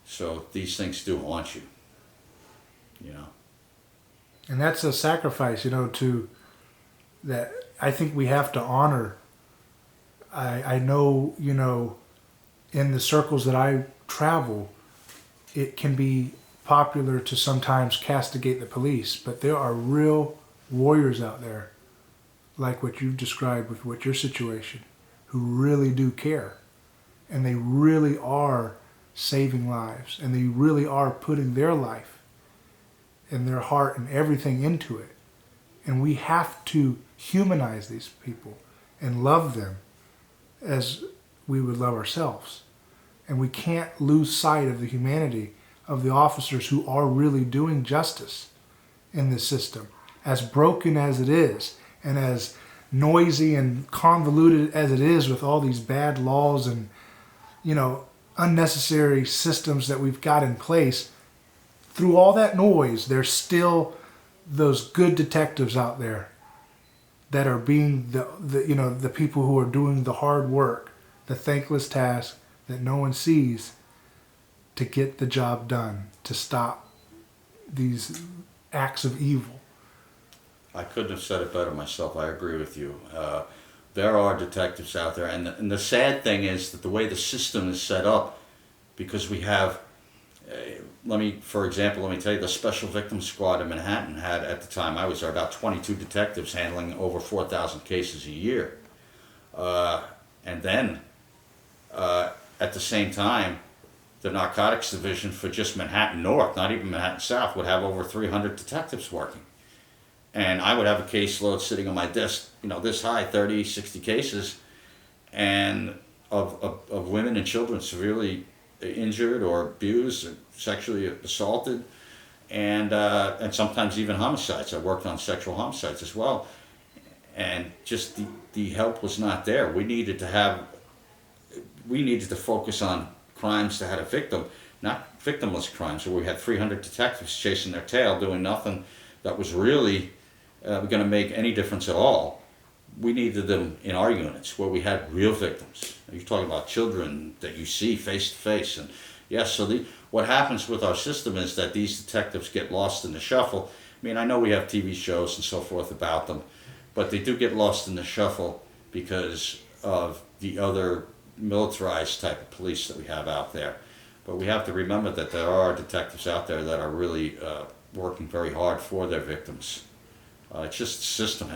S1: So these things do haunt you,
S2: And that's a sacrifice, to that I think we have to honor. I know, in the circles that I travel, it can be popular to sometimes castigate the police, but there are real warriors out there, like what you've described with your situation, who really do care. And they really are saving lives, and they really are putting their life and their heart and everything into it. And we have to humanize these people and love them as we would love ourselves. And we can't lose sight of the humanity of the officers who are really doing justice in this system. As broken as it is, and as noisy and convoluted as it is with all these bad laws and unnecessary systems that we've got in place, through all that noise, there's still those good detectives out there that are being the people who are doing the hard work, the thankless task that no one sees, to get the job done, to stop these acts of evil.
S1: I couldn't have said it better myself. I agree with you. There are detectives out there, and the sad thing is that the way the system is set up, because we have, for example, let me tell you, the Special Victims Squad in Manhattan had, at the time I was there, about 22 detectives handling over 4,000 cases a year. And then, at the same time, the Narcotics Division for just Manhattan North, not even Manhattan South, would have over 300 detectives working. And I would have a caseload sitting on my desk, this high, 30, 60 cases, and of women and children severely injured or abused or sexually assaulted, and sometimes even homicides. I worked on sexual homicides as well. And just the help was not there. We needed to focus on crimes that had a victim, not victimless crimes, where we had 300 detectives chasing their tail, doing nothing that was really going to make any difference at all. We needed them in our units where we had real victims. You're talking about children that you see face to face. And yes, so what happens with our system is that these detectives get lost in the shuffle. I mean, I know we have TV shows and so forth about them, but they do get lost in the shuffle because of the other militarized type of police that we have out there. But we have to remember that there are detectives out there that are really working very hard for their victims. It's just the system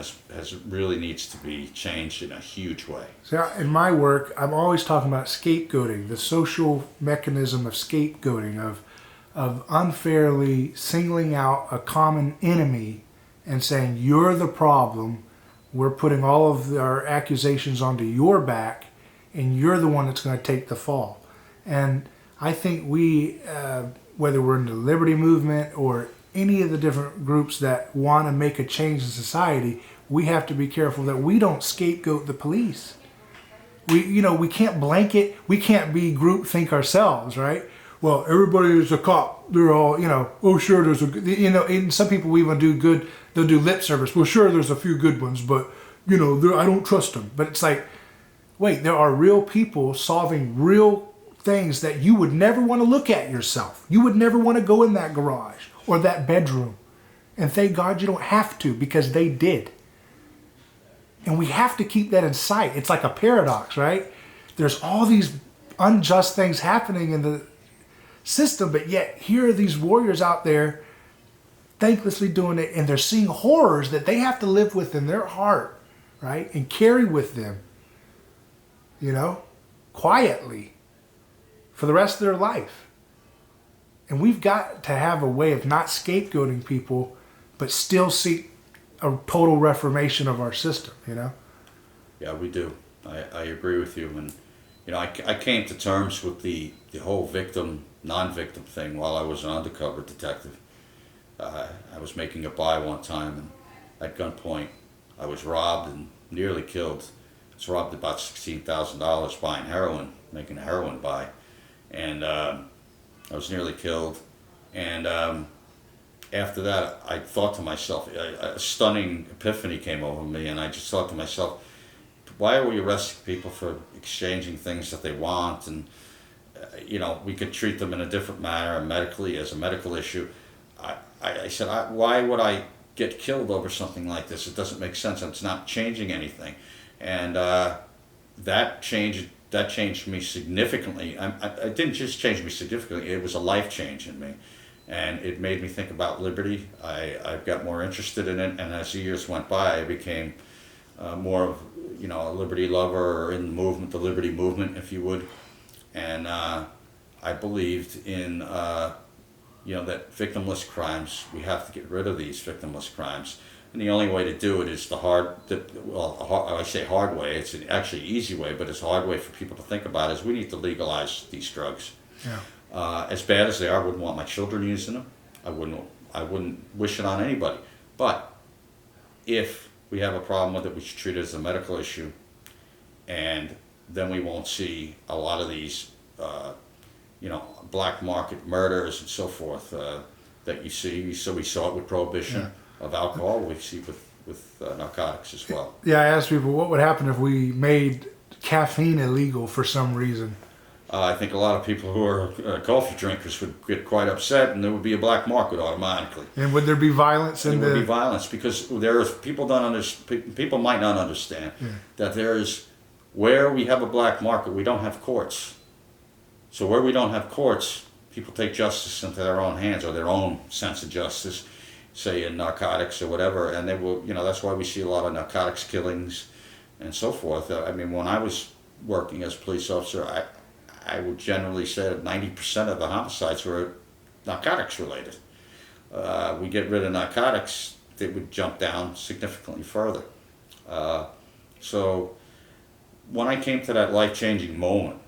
S1: really needs to be changed in a huge way.
S2: So in my work, I'm always talking about scapegoating, the social mechanism of scapegoating, of unfairly singling out a common enemy and saying, you're the problem, we're putting all of our accusations onto your back, and you're the one that's going to take the fall. And I think we, whether we're in the liberty movement or any of the different groups that want to make a change in society, we have to be careful that we don't scapegoat the police. We can't blanket, we can't be group think ourselves, right? Well, everybody is a cop. They're all, oh sure, there's and some people even do good, they'll do lip service. Well, sure, there's a few good ones, but I don't trust them. But it's like, wait, there are real people solving real things that you would never want to look at yourself. You would never want to go in that garage or that bedroom. And thank God you don't have to, because they did. And we have to keep that in sight. It's like a paradox, right? There's all these unjust things happening in the system, but yet here are these warriors out there thanklessly doing it, and they're seeing horrors that they have to live with in their heart, right? And carry with them, quietly for the rest of their life. And we've got to have a way of not scapegoating people, but still seek a total reformation of our system,
S1: Yeah, we do. I agree with you. And, I came to terms with the whole victim, non-victim thing while I was an undercover detective. I was making a buy one time, and at gunpoint, I was robbed and nearly killed. I was robbed about $16,000 buying heroin, making a heroin buy. And I was nearly killed. And after that, I thought to myself, a stunning epiphany came over me, and I just thought to myself, why are we arresting people for exchanging things that they want? And, we could treat them in a different manner medically as a medical issue. I said, why would I get killed over something like this? It doesn't make sense. It's not changing anything. And that changed me significantly. It didn't just change me significantly, it was a life change in me. And it made me think about liberty. I got more interested in it, and as the years went by, I became more of a liberty lover, or in the movement, the liberty movement, if you would. And I believed in that victimless crimes, we have to get rid of these victimless crimes. And the only way to do it is I say hard way, it's actually an easy way, but it's a hard way for people to think about, is we need to legalize these drugs.
S2: Yeah.
S1: As bad as they are, I wouldn't want my children using them. I wouldn't wish it on anybody. But if we have a problem with it, we should treat it as a medical issue, and then we won't see a lot of these, black market murders and so forth that you see. So we saw it with prohibition of alcohol. We see with narcotics as well.
S2: Yeah, I asked people what would happen if we made caffeine illegal for some reason.
S1: I think a lot of people who are coffee drinkers would get quite upset, and there would be a black market automatically.
S2: And would there be violence?
S1: There would be violence, because people might not understand that where we have a black market, we don't have courts. So where we don't have courts, people take justice into their own hands, or their own sense of justice, say in narcotics or whatever, and they will. That's why we see a lot of narcotics killings and so forth. When I was working as a police officer, I would generally say that 90% of the homicides were narcotics related. We get rid of narcotics, they would jump down significantly further. So when I came to that life-changing moment,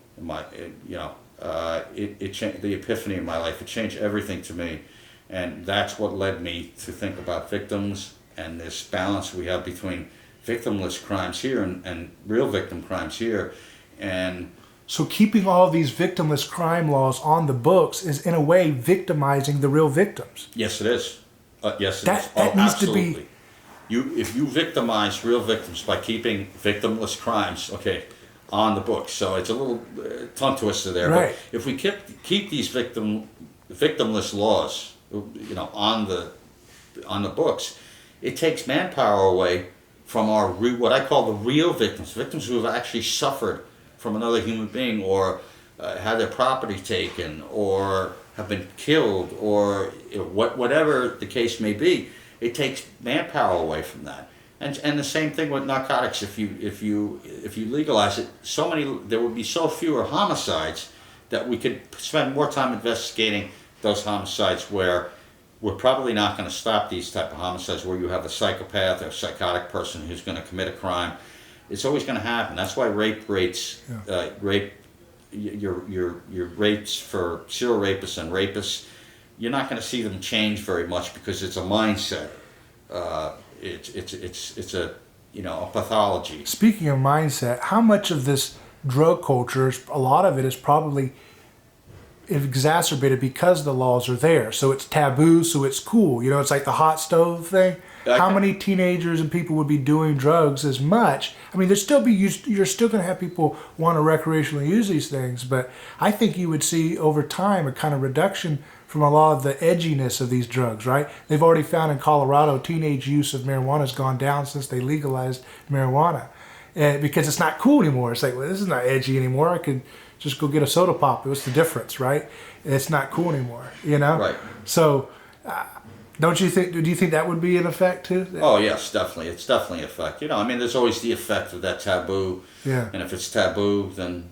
S1: it changed the epiphany in my life. It changed everything to me, and that's what led me to think about victims and this balance we have between victimless crimes here and real victim crimes here. And
S2: so keeping all these victimless crime laws on the books is in a way victimizing the real victims.
S1: Yes, it is. Yes, it is.
S2: That needs
S1: absolutely.
S2: to be.
S1: If you victimize real victims by keeping victimless crimes, on the books. So it's a little tongue twister there.
S2: Right.
S1: But if we keep these victimless laws, on the books, it takes manpower away from what I call the real victims who have actually suffered from another human being, or had their property taken, or have been killed, or whatever the case may be. It takes manpower away from that. And the same thing with narcotics. If you legalize it, there would be so fewer homicides that we could spend more time investigating those homicides, where we're probably not going to stop these type of homicides where you have a psychopath or a psychotic person who's going to commit a crime. It's always going to happen. That's why rape rates, your rates for serial rapists and rapists, you're not going to see them change very much because it's a mindset. It's a a pathology.
S2: Speaking of mindset, how much of this drug culture, a lot of it is probably exacerbated because the laws are there. So it's taboo, so it's cool. It's like the hot stove thing. How many teenagers and people would be doing drugs as much? I mean, you're still going to have people want to recreationally use these things, but I think you would see over time a kind of reduction from a lot of the edginess of these drugs, right? They've already found in Colorado teenage use of marijuana has gone down since they legalized marijuana. Because it's not cool anymore. It's like, well, this is not edgy anymore. I could just go get a soda pop. What's the difference, right? It's not cool anymore,
S1: Right.
S2: So, do you think that would be an effect too?
S1: Oh yes, definitely. It's definitely an effect. I mean, there's always the effect of that taboo.
S2: Yeah.
S1: And if it's taboo, then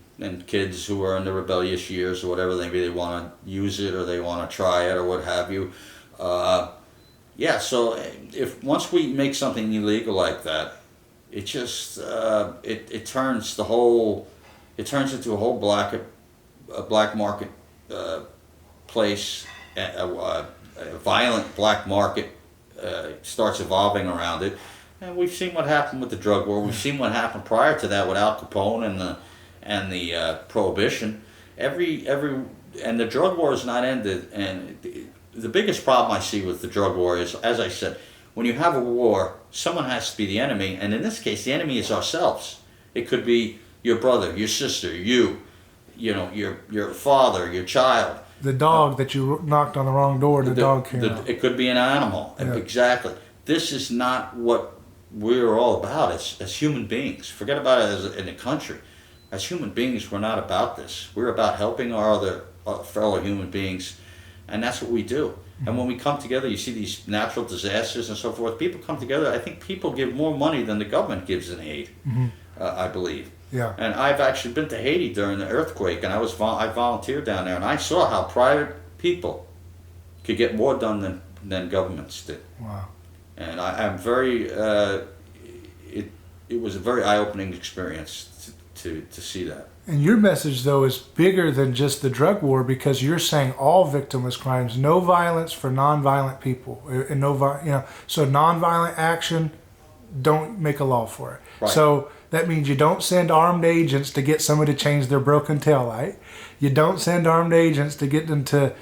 S1: kids who are in the rebellious years or whatever, maybe they want to use it or they want to try it or what have you. So if once we make something illegal like that, it just it turns into a whole black market place. A violent black market starts evolving around it, and we've seen what happened with the drug war. We've seen what happened prior to that with Al Capone and the Prohibition. And the drug war is not ended. And the biggest problem I see with the drug war is, as I said, when you have a war, someone has to be the enemy, and in this case, the enemy is ourselves. It could be your brother, your sister, your father, your child.
S2: The dog that you knocked on the wrong door, the dog came out.
S1: It could be an animal. Yeah. Exactly. This is not what we're all about as human beings. Forget about it in a country. As human beings, we're not about this. We're about helping our fellow human beings, and that's what we do. Mm-hmm. And when we come together, you see these natural disasters and so forth. People come together. I think people give more money than the government gives in aid, I believe.
S2: Yeah.
S1: And I've actually been to Haiti during the earthquake, and I volunteered down there, and I saw how private people could get more done than governments did.
S2: Wow.
S1: And I'm very. It was a very eye-opening experience to see that.
S2: And your message, though, is bigger than just the drug war, because you're saying all victimless crimes, no violence for non-violent people, and so non-violent action, don't make a law for it.
S1: Right.
S2: So that means you don't send armed agents to get somebody to change their broken taillight. You don't send armed agents to get them to,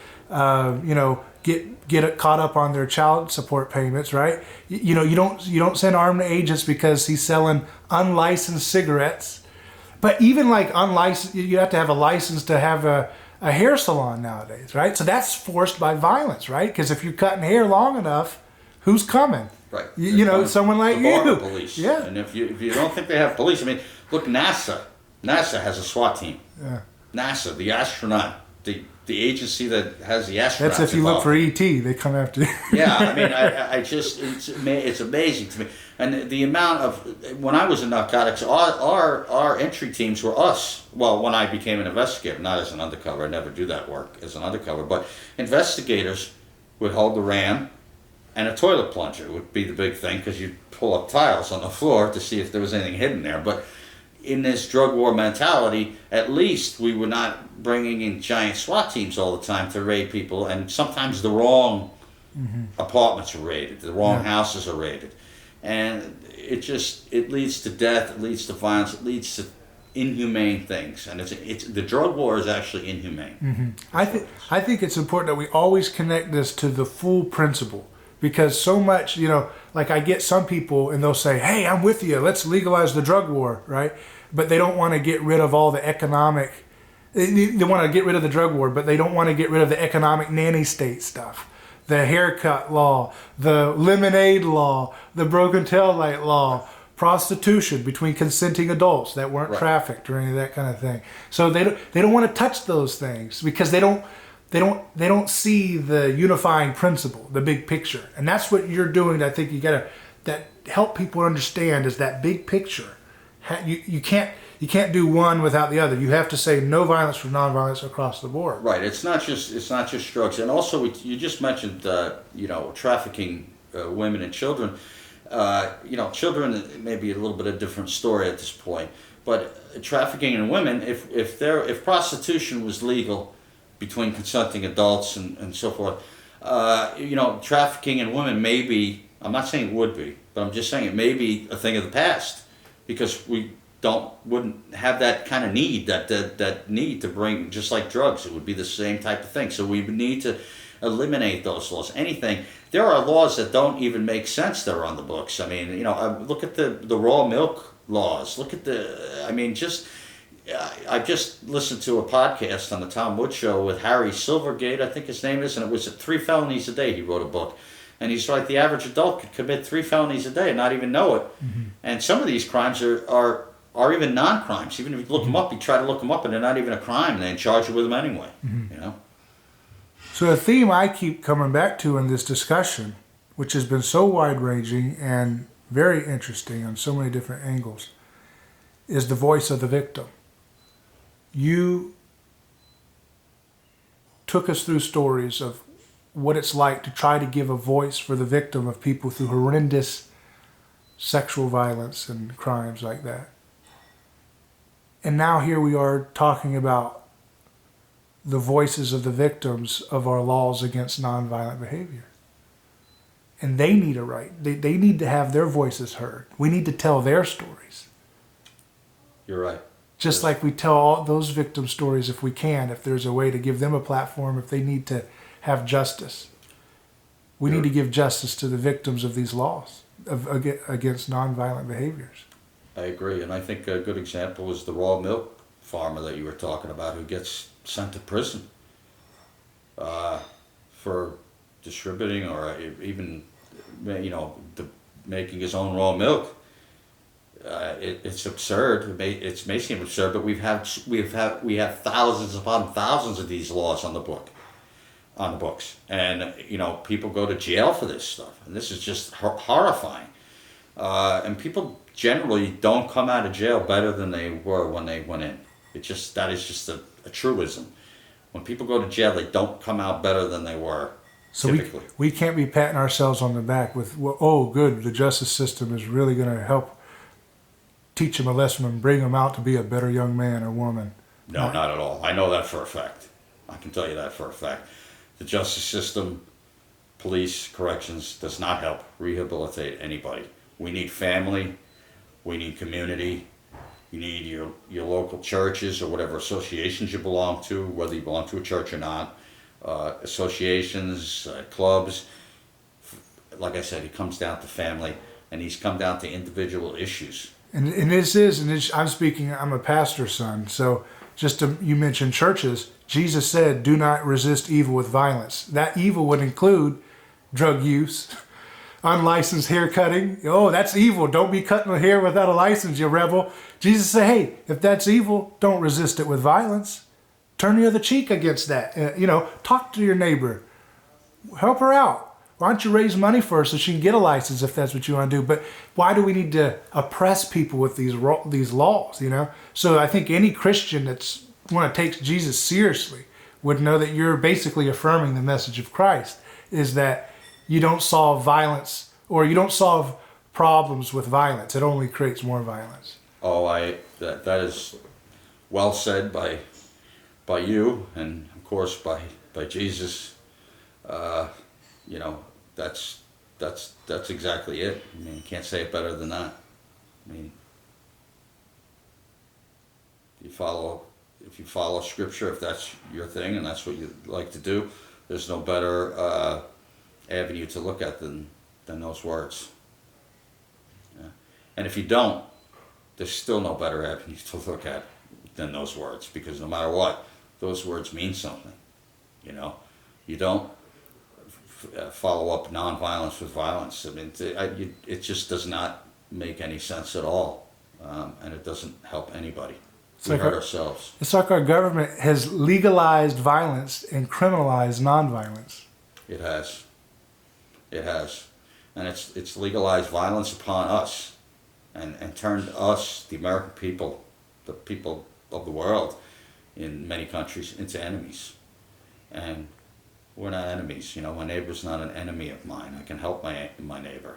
S2: get caught up on their child support payments, right? You don't send armed agents because he's selling unlicensed cigarettes. But even like unlicensed, you have to have a license to have a hair salon nowadays, right? So that's forced by violence, right? Because if you're cutting hair long enough, who's coming?
S1: Right.
S2: Someone like
S1: the border
S2: you.
S1: Police.
S2: Yeah.
S1: And if you don't think they have police, I mean, look, NASA has a SWAT team.
S2: Yeah.
S1: NASA, the astronaut, the agency that has the astronauts.
S2: That's if you look for ET, they come after you.
S1: Yeah, I mean, it's amazing to me. And the amount of, when I was in narcotics, our entry teams were us. Well, when I became an investigator, not as an undercover, I never do that work as an undercover, but investigators would hold the ram, and a toilet plunger would be the big thing, because you'd pull up tiles on the floor to see if there was anything hidden there. But in this drug war mentality, at least we were not bringing in giant SWAT teams all the time to raid people, and sometimes the wrong apartments are raided, the wrong houses are raided. And it leads to death, it leads to violence, it leads to inhumane things, and it's the drug war is actually inhumane.
S2: I think it's important that we always connect this to the full principle, because so much, like I get some people and they'll say, "Hey, I'm with you. Let's legalize the drug war," right? But they don't want to get rid of all the economic. They want to get rid of the drug war, but they don't want to get rid of the economic nanny state stuff. The haircut law, the lemonade law, the broken taillight law, prostitution between consenting adults that weren't trafficked or any of that kind of thing. So they don't want to touch those things because they don't see the unifying principle, the big picture. And that's what you're doing. I think you gotta help people understand is that big picture. You can't do one without the other. You have to say no violence for nonviolence across the board.
S1: Right. It's not just drugs, and also you just mentioned trafficking women and children. Children may be a little bit of a different story at this point, but trafficking in women, if prostitution was legal between consenting adults and so forth, Trafficking in women may be, I'm not saying it would be, but I'm just saying it may be a thing of the past because we wouldn't have that kind of need, that need to bring, just like drugs, it would be the same type of thing. So we would need to eliminate those laws. Anything, there are laws that don't even make sense that are on the books. I mean, look at the raw milk laws. Look at I've just listened to a podcast on the Tom Wood Show with Harry Silvergate, I think his name is, and it was 3 felonies a day. He wrote a book. And he's like, the average adult could commit 3 felonies a day and not even know it. Mm-hmm. And some of these crimes are even non-crimes. Even if you look them up, you try to look them up and they're not even a crime, and they charge you with them anyway. Mm-hmm.
S2: So a theme I keep coming back to in this discussion, which has been so wide-ranging and very interesting on so many different angles, is the voice of the victim. You took us through stories of what it's like to try to give a voice for the victim of people through horrendous sexual violence and crimes like that. And now here we are talking about the voices of the victims of our laws against nonviolent behavior. And they need a right. They need to have their voices heard. We need to tell their stories.
S1: You're right.
S2: Just like we tell all those victim stories if we can, if there's a way to give them a platform, if they need to have justice. We need to give justice to the victims of these laws against nonviolent behaviors.
S1: I agree, and I think a good example is the raw milk farmer that you were talking about who gets sent to prison for distributing or even, making his own raw milk. It's absurd. It may seem absurd, but we have thousands upon thousands of these laws on the books, and people go to jail for this stuff, and this is just horrifying. And people generally don't come out of jail better than they were when they went in. That is just a truism. When people go to jail, they don't come out better than they were.
S2: So
S1: typically.
S2: we can't be patting ourselves on the back with, oh, good, the justice system is really going to help teach them a lesson and bring them out to be a better young man or woman.
S1: No, not at all. I know that for a fact. I can tell you that for a fact. The justice system, police, corrections, does not help rehabilitate anybody. We need family. We need community. You need your local churches or whatever associations you belong to, whether you belong to a church or not. Associations, clubs. Like I said, it comes down to family, and these come down to individual issues.
S2: And I'm a pastor's son, so you mentioned churches. Jesus said, do not resist evil with violence. That evil would include drug use, unlicensed hair cutting. Oh, that's evil. Don't be cutting the hair without a license, you rebel. Jesus said, hey, if that's evil, don't resist it with violence. Turn the other cheek against that. Talk to your neighbor. Help her out. Why don't you raise money for her so she can get a license if that's what you want to do? But why do we need to oppress people with these laws, So I think any Christian that's takes Jesus seriously would know that you're basically affirming the message of Christ, is that you don't solve violence or you don't solve problems with violence. It only creates more violence.
S1: Oh, that is well said by you, and of course by Jesus. That's exactly it. I mean, you can't say it better than that. I mean, if you follow Scripture, if that's your thing and that's what you like to do, there's no better avenue to look at than those words. Yeah. And if you don't, there's still no better avenue to look at than those words, because no matter what, those words mean something. You don't follow up nonviolence with violence. I mean, it just does not make any sense at all, and it doesn't help anybody. We hurt ourselves.
S2: It's like our government has legalized violence and criminalized nonviolence.
S1: It has, and it's legalized violence upon us, and turned us, the American people, the people of the world, in many countries, into enemies, and. We're not enemies, my neighbor's not an enemy of mine. I can help my neighbor,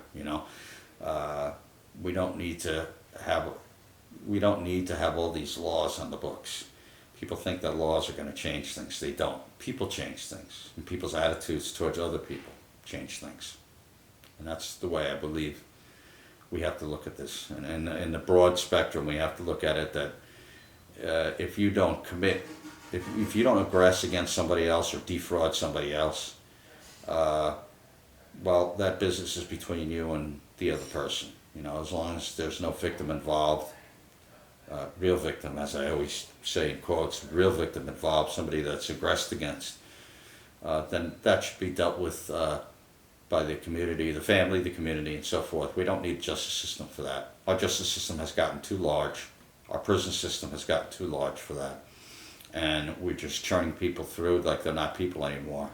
S1: We don't need to have all these laws on the books. People think that laws are going to change things. They don't. People change things, and people's attitudes towards other people change things. And that's the way I believe we have to look at this. And in the broad spectrum, we have to look at it that if you don't commit, if you don't aggress against somebody else or defraud somebody else, well, that business is between you and the other person. You know, as long as there's no victim involved, real victim, as I always say in quotes, real victim involved, somebody that's aggressed against, then that should be dealt with by the community, the family, the community, and so forth. We don't need a justice system for that. Our justice system has gotten too large. Our prison system has gotten too large for that. And we're just churning people through like they're not people anymore.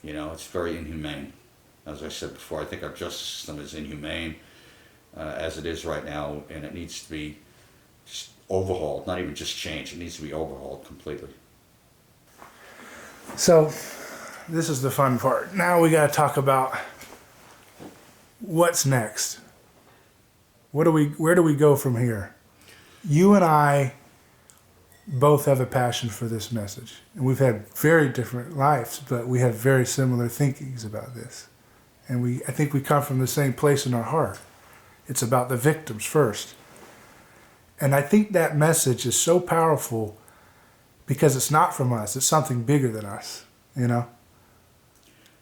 S1: You know, it's very inhumane. As I said before, I think our justice system is inhumane as it is right now, and it needs to be just overhauled, not even just changed. It needs to be overhauled completely.
S2: So, this is the fun part. Now we got to talk about what's next. Where do we go from here? You and I both have a passion for this message. And we've had very different lives, but we have very similar thinkings about this. And I think we come from the same place in our heart. It's about the victims first. And I think that message is so powerful because it's not from us. It's something bigger than us, you know?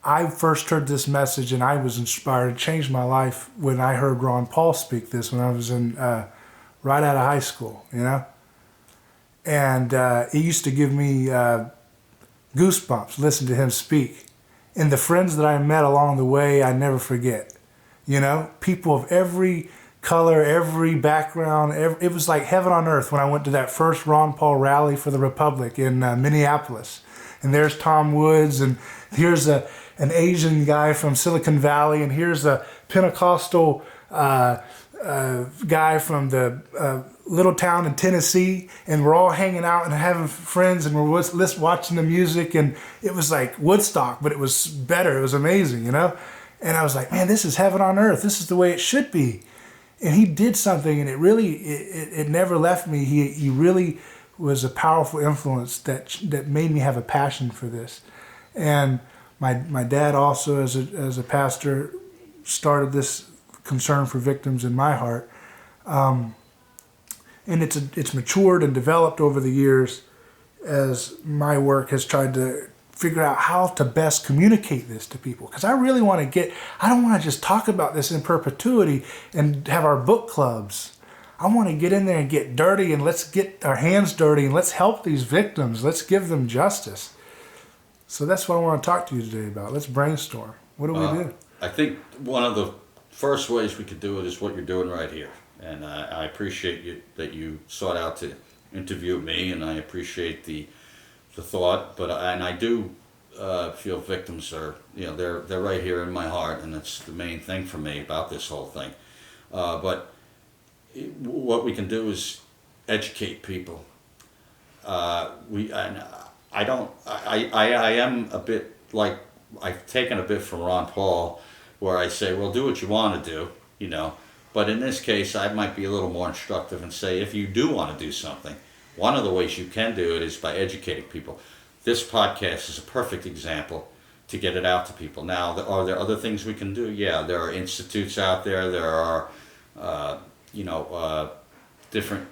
S2: I first heard this message and I was inspired. It changed my life when I heard Ron Paul speak this when I was right out of high school, you know? And it used to give me goosebumps listening to him speak. And the friends that I met along the way, I never forget. You know, people of every color, every background. It was like heaven on earth when I went to that first Ron Paul rally for the Republic in Minneapolis. And there's Tom Woods, and here's an Asian guy from Silicon Valley, and here's a Pentecostal guy from the little town in Tennessee, and we're all hanging out and having friends, and we're watching the music, and it was like Woodstock, but it was better. It was amazing, you know? And I was like, man, this is heaven on earth. This is the way it should be. And he did something, and it never left me. He really was a powerful influence that made me have a passion for this. And my dad also, as a pastor, started this concern for victims in my heart. And it's matured and developed over the years as my work has tried to figure out how to best communicate this to people. Because I really want to I don't want to just talk about this in perpetuity and have our book clubs. I want to get in there and get dirty, and let's get our hands dirty, and let's help these victims. Let's give them justice. So that's what I want to talk to you today about. Let's brainstorm. What do we do?
S1: I think one of the first ways we could do it is what you're doing right here. And I appreciate that you sought out to interview me, and I appreciate the thought. But I do feel victims are, they're right here in my heart, and that's the main thing for me about this whole thing. But what we can do is educate people. I am a bit like, I've taken a bit from Ron Paul, where I say, well, do what you want to do, But in this case, I might be a little more instructive and say, if you do want to do something, one of the ways you can do it is by educating people. This podcast is a perfect example to get it out to people. Now, are there other things we can do? Yeah, there are institutes out there. There are, different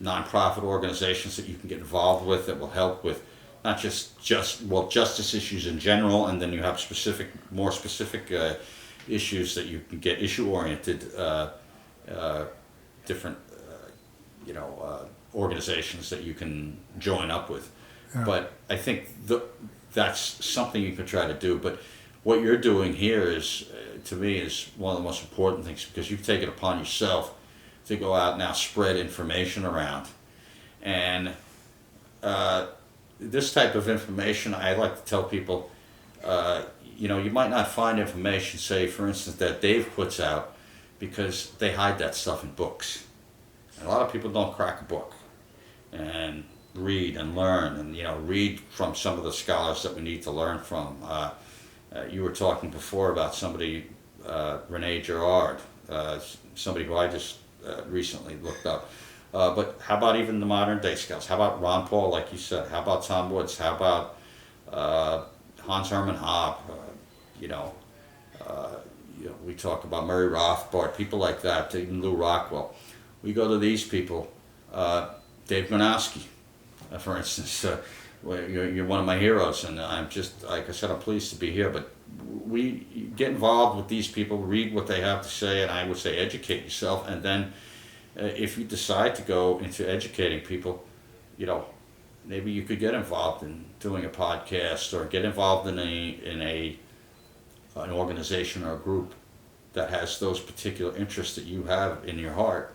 S1: nonprofit organizations that you can get involved with that will help with not just justice issues in general, and then you have more specific issues that you can get issue-oriented, different, organizations that you can join up with. Yeah. But I think that's something you can try to do. But what you're doing here is, to me, is one of the most important things, because you've taken it upon yourself to go out now, spread information around. And this type of information, I like to tell people, you might not find information, say, for instance, that Dave puts out, because they hide that stuff in books. And a lot of people don't crack a book and read and learn, and read from some of the scholars that we need to learn from. You were talking before about somebody, Rene Girard, somebody who I just recently looked up. But how about even the modern day scouts? How about Ron Paul, like you said? How about Tom Woods? How about Hans Hermann Hoppe? You know, we talk about Murray Rothbard, people like that, even Lou Rockwell. We go to these people, Dave Gornoski, for instance. You're one of my heroes, and I'm just, like I said, I'm pleased to be here. But we get involved with these people, read what they have to say, and I would say educate yourself. And then if you decide to go into educating people, maybe you could get involved in doing a podcast or get involved in an organization or a group that has those particular interests that you have in your heart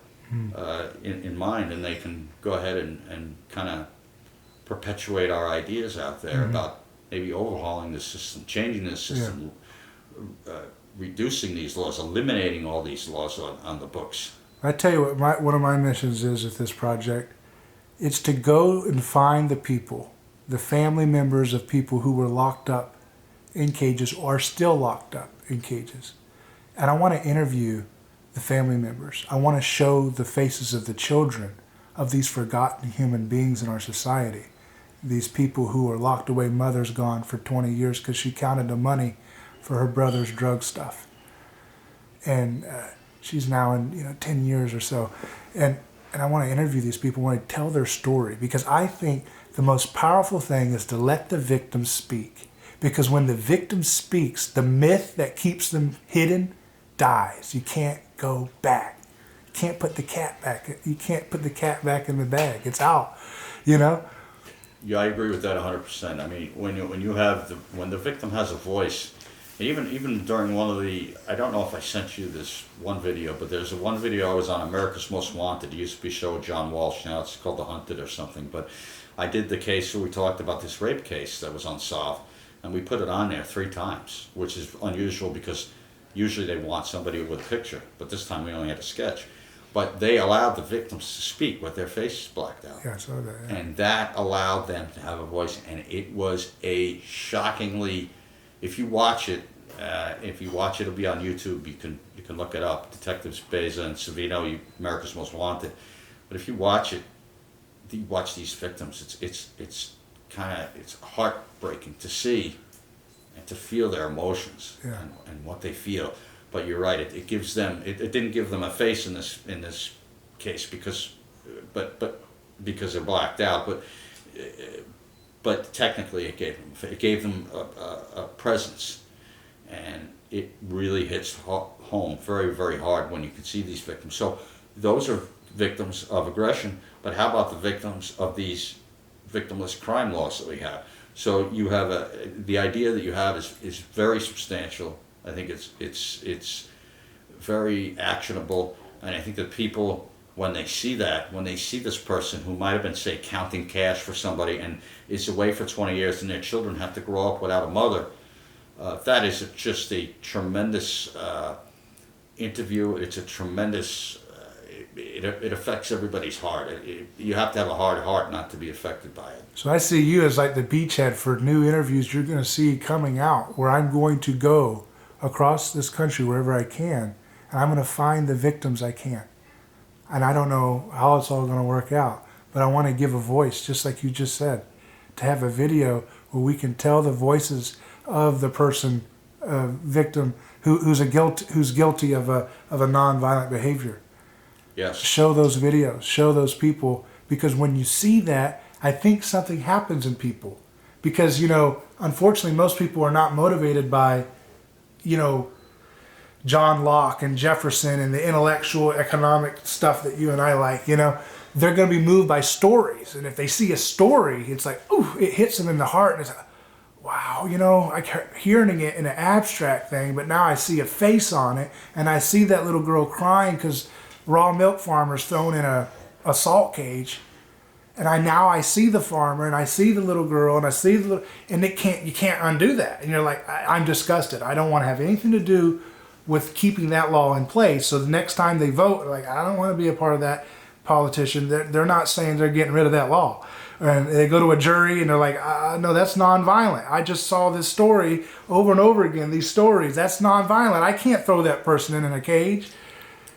S1: in mind, and they can go ahead and kind of perpetuate our ideas out there about maybe overhauling the system, changing the system, reducing these laws, eliminating all these laws on the books.
S2: I tell you what, one of my missions is with this project. It's to go and find the people, the family members of people who were locked up in cages or are still locked up in cages. And I want to interview the family members. I want to show the faces of the children of these forgotten human beings in our society. These people who are locked away, mother's gone for 20 years because she counted the money for her brother's drug stuff. And she's now in 10 years or so. And I want to interview these people, I want to tell their story, because I think the most powerful thing is to let the victim speak. Because when the victim speaks, the myth that keeps them hidden dies. You can't go back. You can't put the cat back. You can't put the cat back in the bag. It's out,
S1: Yeah, I agree with that 100%. I mean, when the victim has a voice, even during one of the, I don't know if I sent you this one video, but there's one video I was on, America's Most Wanted. It used to be a show with John Walsh. Now it's called The Hunted or something. But I did the case where we talked about this rape case that was unsolved, and we put it on there 3 times, which is unusual because usually they want somebody with a picture, but this time we only had a sketch. But they allowed the victims to speak with their faces blacked out.
S2: Yeah, I saw that. Yeah.
S1: And that allowed them to have a voice, and it was a shockingly, if you watch it, it'll be on YouTube. You can look it up. Detectives Baeza and Savino, America's Most Wanted. But if you watch it, you watch these victims. It's heartbreaking to see and to feel their emotions and what they feel. But you're right. It gives them. It didn't give them a face in this case because they're blacked out. But technically, it gave them a presence, and it really hits home very, very hard when you can see these victims. So those are victims of aggression. But how about the victims of these victimless crime laws that we have? So you have the idea that you have is very substantial. I think it's very actionable, and I think that people, when they see this person who might have been, say, counting cash for somebody and is away for 20 years, and their children have to grow up without a mother, that is just a tremendous interview. It's a tremendous. It affects everybody's heart. You have to have a hard heart not to be affected by it.
S2: So I see you as like the beachhead for new interviews you're going to see coming out, where I'm going to go across this country wherever I can, and I'm going to find the victims I can. And I don't know how it's all going to work out, but I want to give a voice, just like you just said, to have a video where we can tell the voices of the person, victim, who's guilty of a nonviolent behavior.
S1: Yes.
S2: Show those videos, show those people, because when you see that, I think something happens in people. Because, unfortunately, most people are not motivated by, John Locke and Jefferson and the intellectual economic stuff that you and I like. They're going to be moved by stories. And if they see a story, it's like, ooh, it hits them in the heart. And it's like, wow, I kept hearing it in an abstract thing, but now I see a face on it. And I see that little girl crying because raw milk farmers thrown in a salt cage. And I see the farmer, and I see the little girl, and I see and you can't undo that. And you're like, I'm disgusted. I don't want to have anything to do with keeping that law in place. So the next time they vote, like, I don't want to be a part of that politician. They're not saying they're getting rid of that law. And they go to a jury, and they're like, no, that's nonviolent. I just saw this story over and over again, these stories. That's nonviolent. I can't throw that person in a cage.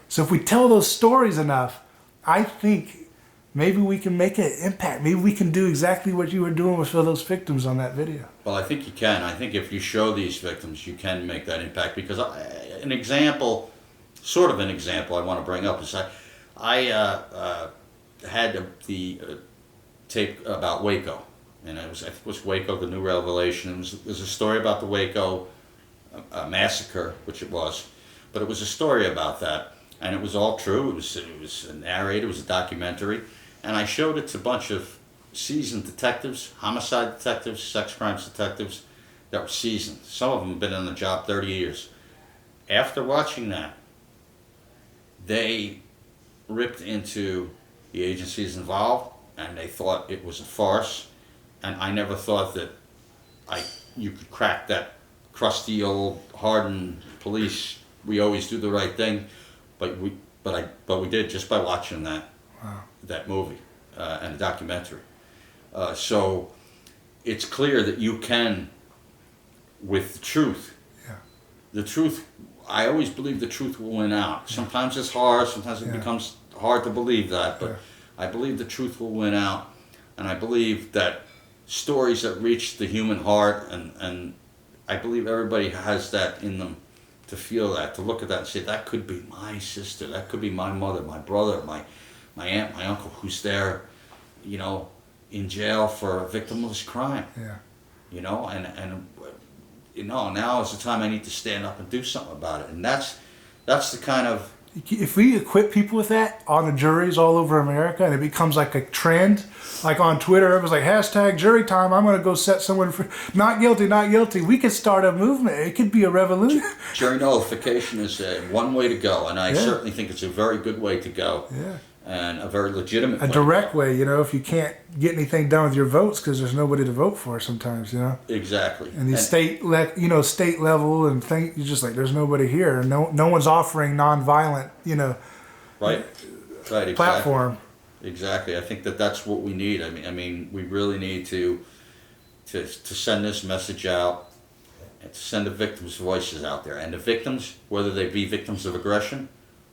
S2: So if we tell those stories enough, I think maybe we can make an impact. Maybe we can do exactly what you were doing with those victims on that video.
S1: Well, I think you can. I think if you show these victims, you can make that impact. Because an example, sort of an example I want to bring up is I had the tape about Waco. And I think it was Waco, the New Revelation. It was a story about the Waco massacre, which it was. But it was a story about that. And it was all true. It was narrated. It was a documentary. And I showed it to a bunch of seasoned detectives, homicide detectives, sex crimes detectives that were seasoned. Some of them have been on the job 30 years. After watching that, they ripped into the agencies involved, and they thought it was a farce. And I never thought that you could crack that crusty old hardened police. We always do the right thing, but we did just by watching that.
S2: Wow.
S1: That movie and a documentary. So it's clear that you can, with the truth.
S2: Yeah.
S1: The truth. I always believe the truth will win out. Sometimes it's hard. Sometimes it becomes hard to believe that, but I believe the truth will win out, and I believe that stories that reach the human heart, and I believe everybody has that in them to feel that, to look at that and say, that could be my sister, that could be my mother, my brother, my aunt, my uncle, who's there, in jail for a victimless crime.
S2: Yeah.
S1: And now is the time I need to stand up and do something about it. And that's the kind of...
S2: If we equip people with that on the juries all over America, and it becomes like a trend, like on Twitter, everyone's like, hashtag jury time, I'm going to go set someone free. Not guilty, not guilty. We could start a movement. It could be a revolution.
S1: Jury nullification is one way to go, and I certainly think it's a very good way to go.
S2: Yeah.
S1: And a very legitimate way.
S2: A direct way, if you can't get anything done with your votes because there's nobody to vote for sometimes,
S1: Exactly.
S2: And these state level and thing, you're just like, there's nobody here. No one's offering nonviolent,
S1: Right, exactly.
S2: platform.
S1: Exactly. I think that's what we need. I mean, we really need to send this message out and to send the victims' voices out there. And the victims, whether they be victims of aggression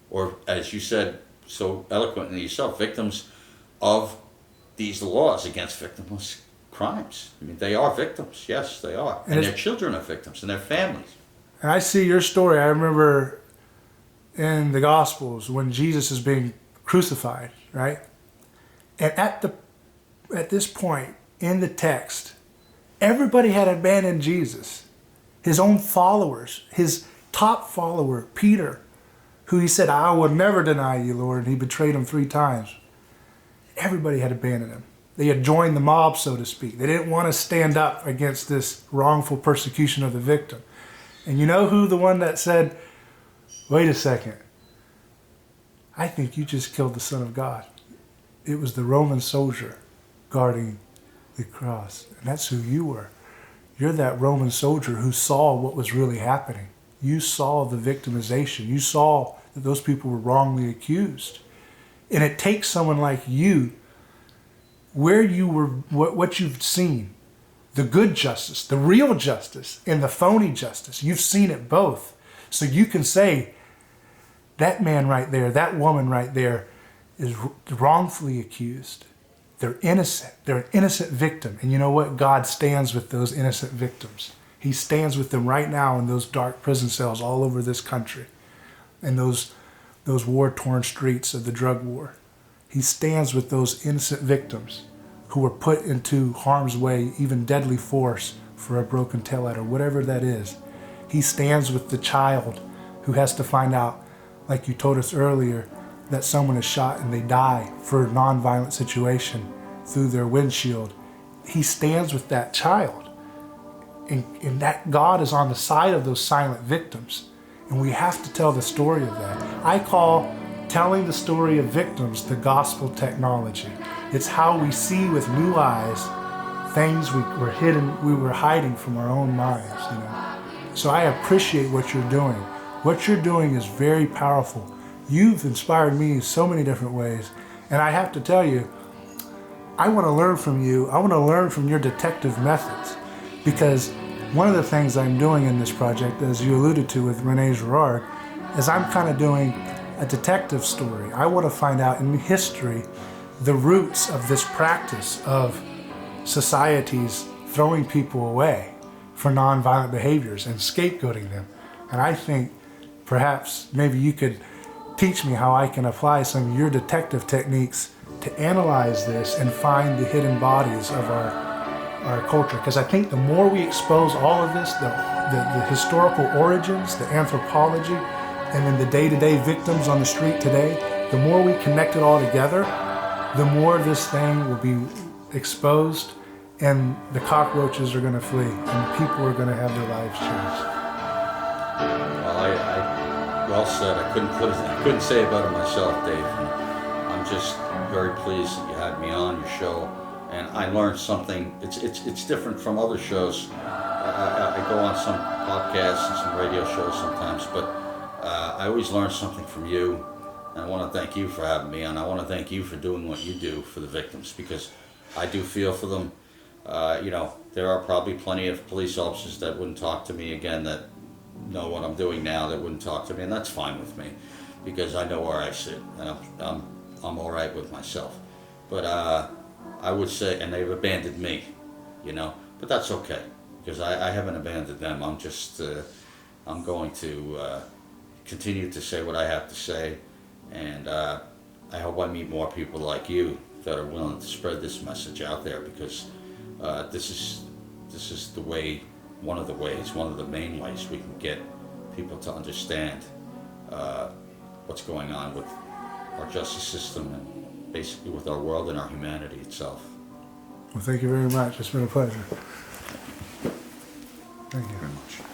S1: or, as you said so eloquently yourself, victims of these laws against victimless crimes. I mean, they are victims. Yes, they are. And their children are victims, and their families. And
S2: I see your story. I remember in the Gospels when Jesus is being crucified, right? And at this point in the text, everybody had abandoned Jesus. His own followers, his top follower, Peter, who he said, I will never deny you, Lord, and he betrayed him 3 times. Everybody had abandoned him. They had joined the mob, so to speak. They didn't want to stand up against this wrongful persecution of the victim. And you know who the one that said, wait a second, I think you just killed the Son of God. It was the Roman soldier guarding the cross. And that's who you were. You're that Roman soldier who saw what was really happening. You saw the victimization. You saw that those people were wrongly accused. And it takes someone like you, where you were, what you've seen, the good justice, the real justice, and the phony justice. You've seen it both. So you can say, that man right there, that woman right there is wrongfully accused. They're innocent. They're an innocent victim. And you know what? God stands with those innocent victims. He stands with them right now in those dark prison cells all over this country, in those war-torn streets of the drug war. He stands with those innocent victims who were put into harm's way, even deadly force for a broken taillight or whatever that is. He stands with the child who has to find out, like you told us earlier, that someone is shot and they die for a nonviolent situation through their windshield. He stands with that child. And that God is on the side of those silent victims. And we have to tell the story of that. I call telling the story of victims the gospel technology. It's how we see with new eyes things we were hiding from our own minds, So I appreciate what you're doing. What you're doing is very powerful. You've inspired me in so many different ways. And I have to tell you, I want to learn from you. I want to learn from your detective methods. Because one of the things I'm doing in this project, as you alluded to with Rene Girard, is I'm kind of doing a detective story. I want to find out in history the roots of this practice of societies throwing people away for nonviolent behaviors and scapegoating them. And I think perhaps maybe you could teach me how I can apply some of your detective techniques to analyze this and find the hidden bodies of our culture. Because I think the more we expose all of this, the historical origins, the anthropology, and then the day-to-day victims on the street today, the more we connect it all together, the more this thing will be exposed, and the cockroaches are going to flee, and people are going to have their lives changed.
S1: Well, I well said. I couldn't say about it myself, Dave. And I'm just very pleased that you had me on your show, and I learned something. It's different from other shows. I go on some podcasts and some radio shows sometimes, but I always learn something from you. And I want to thank you for having me on. I want to thank you for doing what you do for the victims, because I do feel for them. There are probably plenty of police officers that wouldn't talk to me again, that know what I'm doing now, that wouldn't talk to me, and that's fine with me, because I know where I sit, and I'm all right with myself. But I would say, and they've abandoned me, but that's okay, because I haven't abandoned them. I'm just, I'm going to continue to say what I have to say, and I hope I meet more people like you that are willing to spread this message out there, because this is the way, one of the main ways we can get people to understand what's going on with our justice system, and basically with our world and our humanity itself.
S2: Well, thank you very much. It's been a pleasure. Thank you
S1: Very much.